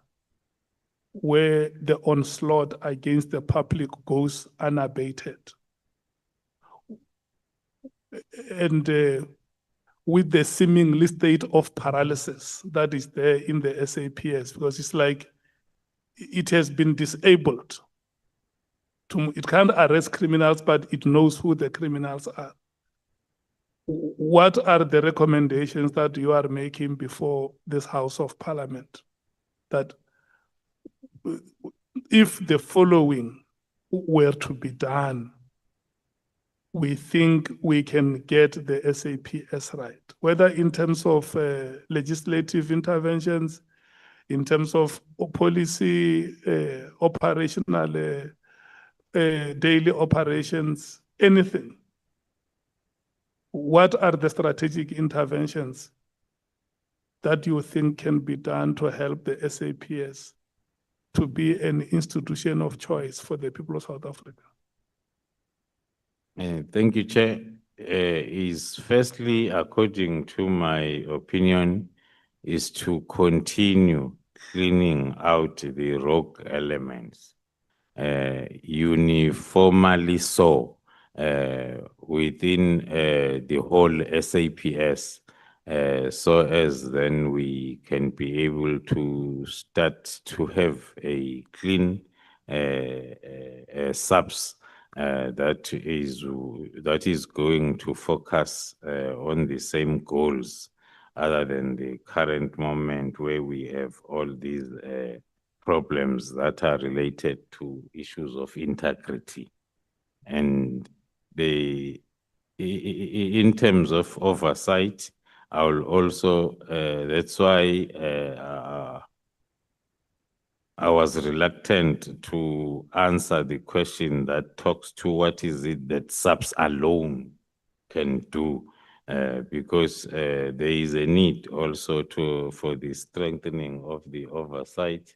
where the onslaught against the public goes unabated. And with the seemingly state of paralysis that is there in the SAPS, because it's like it has been disabled. It can't arrest criminals, but it knows who the criminals are. What are the recommendations that you are making before this House of Parliament? That if the following were to be done, we think we can get the SAPS right, whether in terms of legislative interventions, in terms of policy, operational, daily operations, anything. What are the strategic interventions that you think can be done to help the SAPS to be an institution of choice for the people of South Africa? Thank you, Chair. Is firstly, according to my opinion, is to continue cleaning out the rogue elements uniformly so within the whole SAPS, so as then we can be able to start to have a clean SAPS that is going to focus on the same goals, other than the current moment where we have all these problems that are related to issues of integrity. And in terms of oversight, I will also, that's why I was reluctant to answer the question that talks to what is it that SAPS alone can do, because there is a need also for the strengthening of the oversight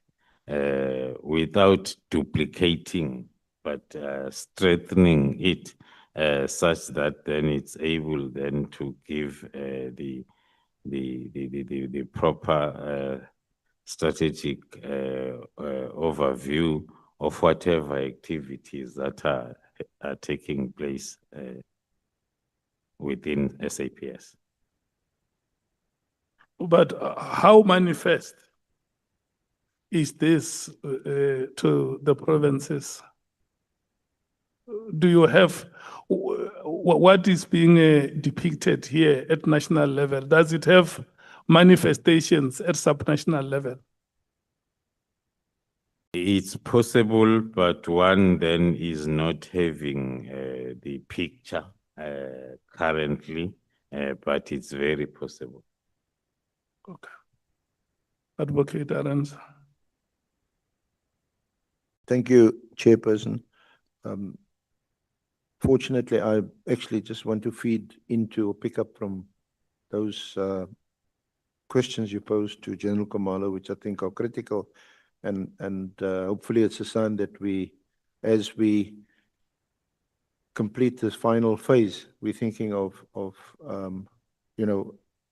without duplicating, but strengthening it such that then it's able then to give the proper strategic overview of whatever activities that are taking place within SAPS. But how manifest is this to the provinces? Do you have, what is being depicted here at national level? Does it have manifestations at subnational level? It's possible, but one then is not having the picture currently, but it's very possible. Okay. Advocate Arons. Thank you, Chairperson. Fortunately, I actually just want to feed into or pick up from those questions you posed to General Khumalo, which I think are critical. And hopefully it's a sign that as we complete this final phase, we're thinking of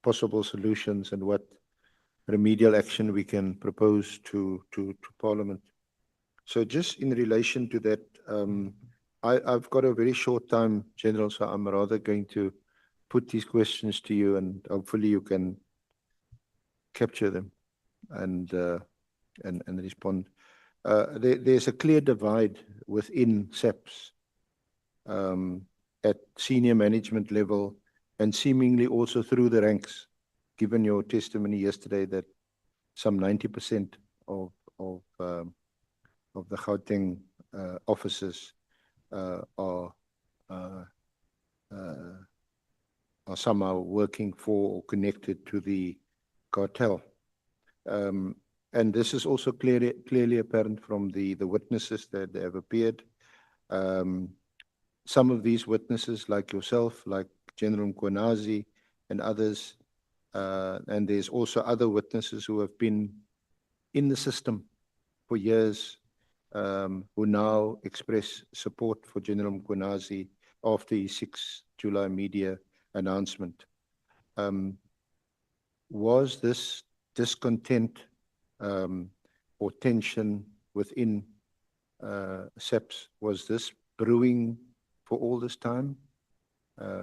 possible solutions and what remedial action we can propose to Parliament. So just in relation to that, I've got a very short time, General, so I'm rather going to put these questions to you, and hopefully you can capture them and respond. There's a clear divide within SAPS at senior management level and seemingly also through the ranks, given your testimony yesterday that some 90% of the Gauteng officers are somehow working for or connected to the cartel. And this is also clearly apparent from the witnesses that have appeared. Some of these witnesses, like yourself, like General Mkhwanazi and others, and there's also other witnesses who have been in the system for years, who now express support for General Mkhwanazi after his 6 July media announcement. Was this discontent or tension within SAPS, was this brewing for all this time?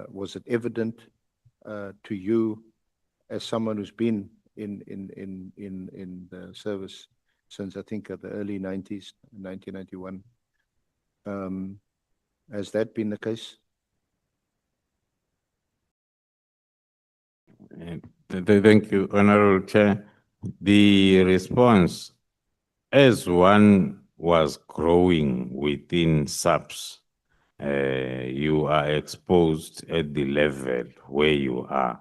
Was it evident to you as someone who's been in the service since I think the early 90s, 1991? Has that been the case? Thank you, Honorable Chair. The response, as one was growing within SAPS, you are exposed at the level where you are.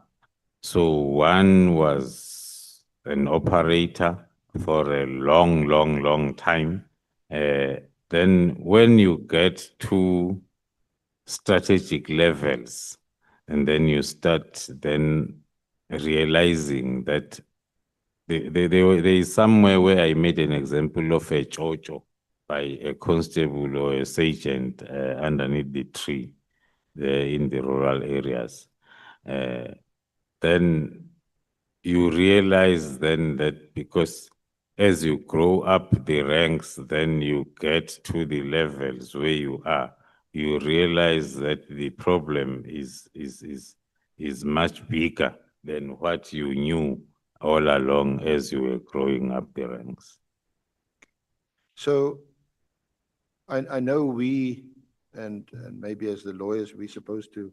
So one was an operator for a long time. Then when you get to strategic levels, and then you start then realizing that there is somewhere where I made an example of a chocho by a constable or a sergeant underneath the tree in the rural areas. Then you realize then that because as you grow up the ranks, then you get to the levels where you are, you realize that the problem is much bigger than what you knew all along as you were growing up the ranks. So I know we, and maybe as the lawyers, we're supposed to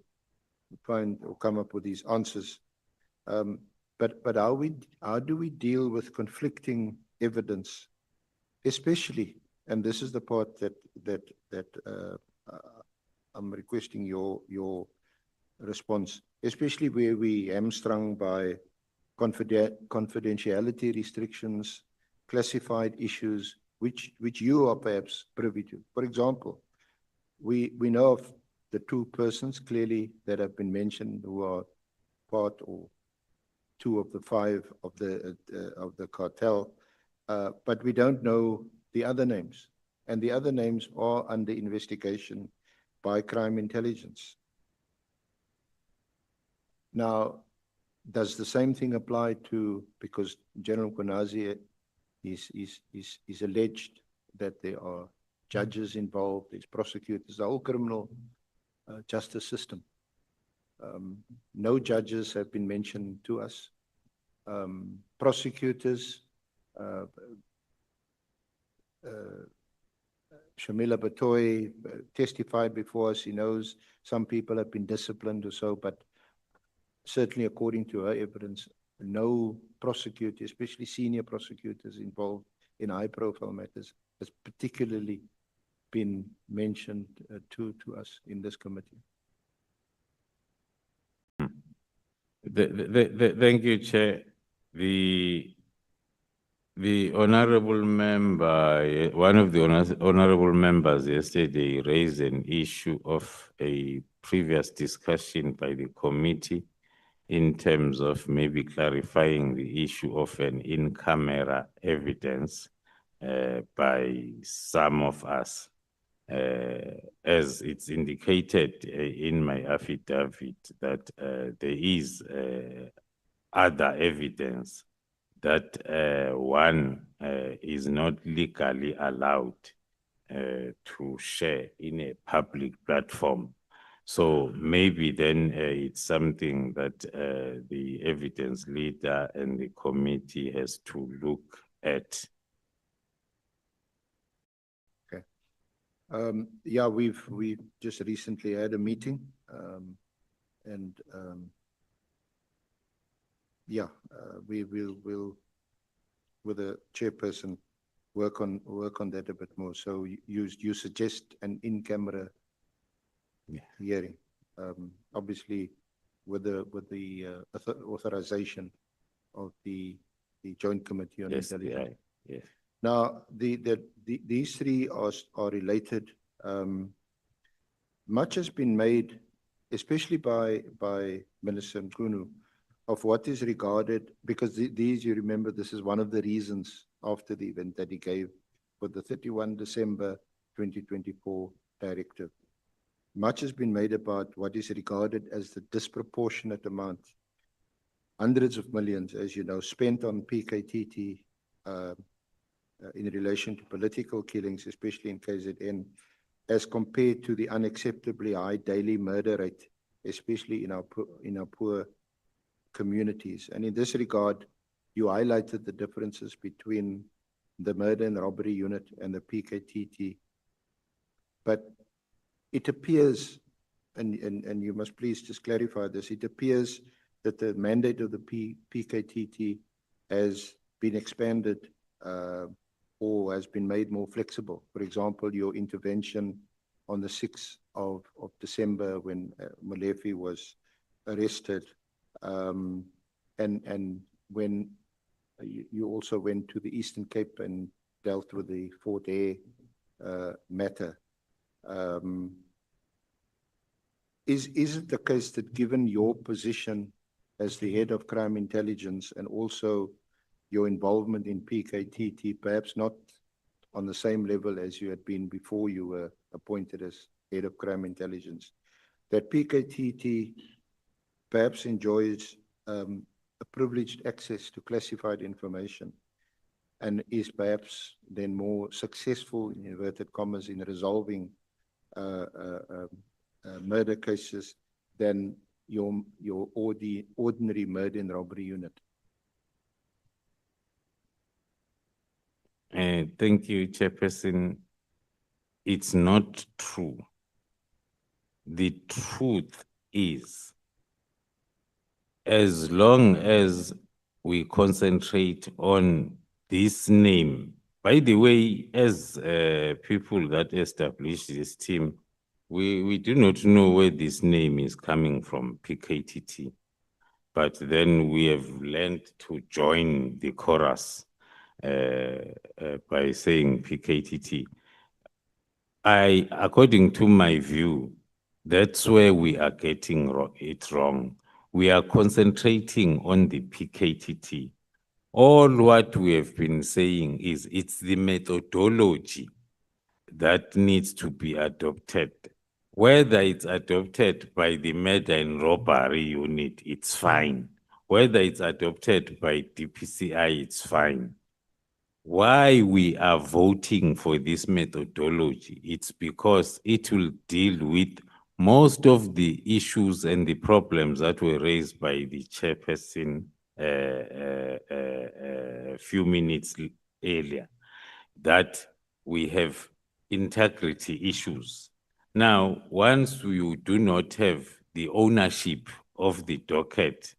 find or come up with these answers. But how do we deal with conflicting evidence, especially, and this is the part that I'm requesting your response, especially where we hamstrung by confidentiality restrictions, classified issues, which you are perhaps privy to. For example, we know of the two persons clearly that have been mentioned who are part or two of the five of the cartel, but we don't know the other names, and the other names are under investigation by crime intelligence. Now, does the same thing apply to, because General Mkhwanazi is alleged that there are judges involved, there's prosecutors, the whole criminal justice system. No judges have been mentioned to us. Prosecutors, Shamila Batoy testified before us. He knows some people have been disciplined or so, but certainly according to her evidence, no prosecutor, especially senior prosecutors involved in high-profile matters, has particularly been mentioned to us in this committee. Thank you, Chair. The honorable member, one of the honorable members yesterday raised an issue of a previous discussion by the committee in terms of maybe clarifying the issue of an in-camera evidence by some of us. As it's indicated in my affidavit that there is other evidence that one is not legally allowed to share in a public platform. So maybe then it's something that the evidence leader and the committee has to look at. Okay. Yeah, we've just recently had a meeting, and yeah, we will with the chairperson work on that a bit more. So you suggest an in-camera hearing, obviously with the authorization of the Joint Committee on Intelligence. Yes. Now, these three are related. Much has been made, especially by Minister Mkhunu, of what is regarded, because these, you remember, this is one of the reasons after the event that he gave for the 31 December 2024 directive. Much has been made about what is regarded as the disproportionate amount, hundreds of millions, as you know, spent on PKTT in relation to political killings, especially in KZN, as compared to the unacceptably high daily murder rate, especially in our poor communities. And in this regard, you highlighted the differences between the murder and robbery unit and the PKTT. But it appears, and you must please just clarify this, it appears that the mandate of the PKTT has been expanded or has been made more flexible? For example, your intervention on the 6th of December when Molefe was arrested, and when you also went to the Eastern Cape and dealt with the Fort Hare matter. Is it the case that given your position as the head of crime intelligence and also your involvement in PKTT, perhaps not on the same level as you had been before you were appointed as head of crime intelligence, that PKTT perhaps enjoys a privileged access to classified information and is perhaps then more successful, in inverted commas, in resolving murder cases than your ordinary murder and robbery unit? Thank you, Chairperson. It's not true. The truth is, as long as we concentrate on this name, by the way, as people that established this team, we do not know where this name is coming from, PKTT. But then we have learned to join the chorus by saying PKTT. According to my view, that's where we are getting it wrong. We are concentrating on the PKTT. All what we have been saying is it's the methodology that needs to be adopted. Whether it's adopted by the murder and robbery unit, it's fine. Whether it's adopted by DPCI, it's fine. Why we are voting for this methodology, it's because it will deal with most of the issues and the problems that were raised by the chairperson a few minutes earlier, that we have integrity issues. Now, once you do not have the ownership of the docket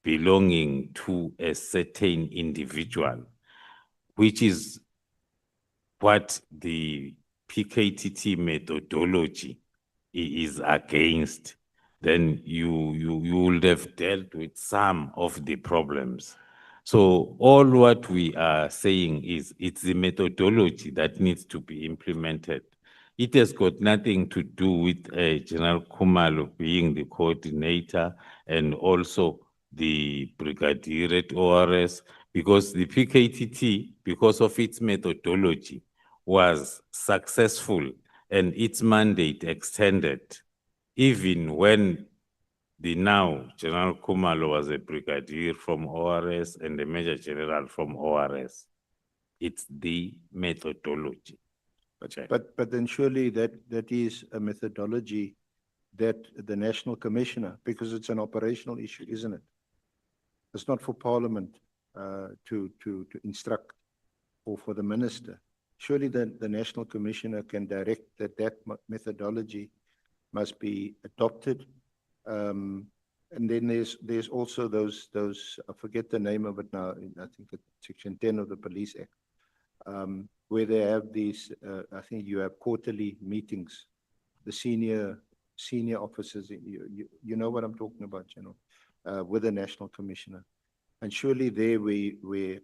belonging to a certain individual, which is what the PKTT methodology is against, then you would have dealt with some of the problems. So all what we are saying is it's the methodology that needs to be implemented. It has got nothing to do with General Khumalo being the coordinator and also the brigadier at ORS, because the PKTT, because of its methodology, was successful and its mandate extended, even when the now General Khumalo was a brigadier from ORS and a major general from ORS. It's the methodology. But then surely that is a methodology that the National Commissioner, because it's an operational issue, isn't it? It's not for Parliament to instruct or for the Minister. Surely the National Commissioner can direct that methodology must be adopted. And then there's also those I forget the name of it now. I think it's Section 10 of the Police Act, where they have these. I think you have quarterly meetings. The senior officers. You know what I'm talking about, with the National Commissioner, and surely there we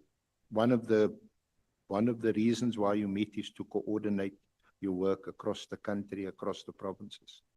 one of the reasons why you meet is to coordinate your work across the country, across the provinces.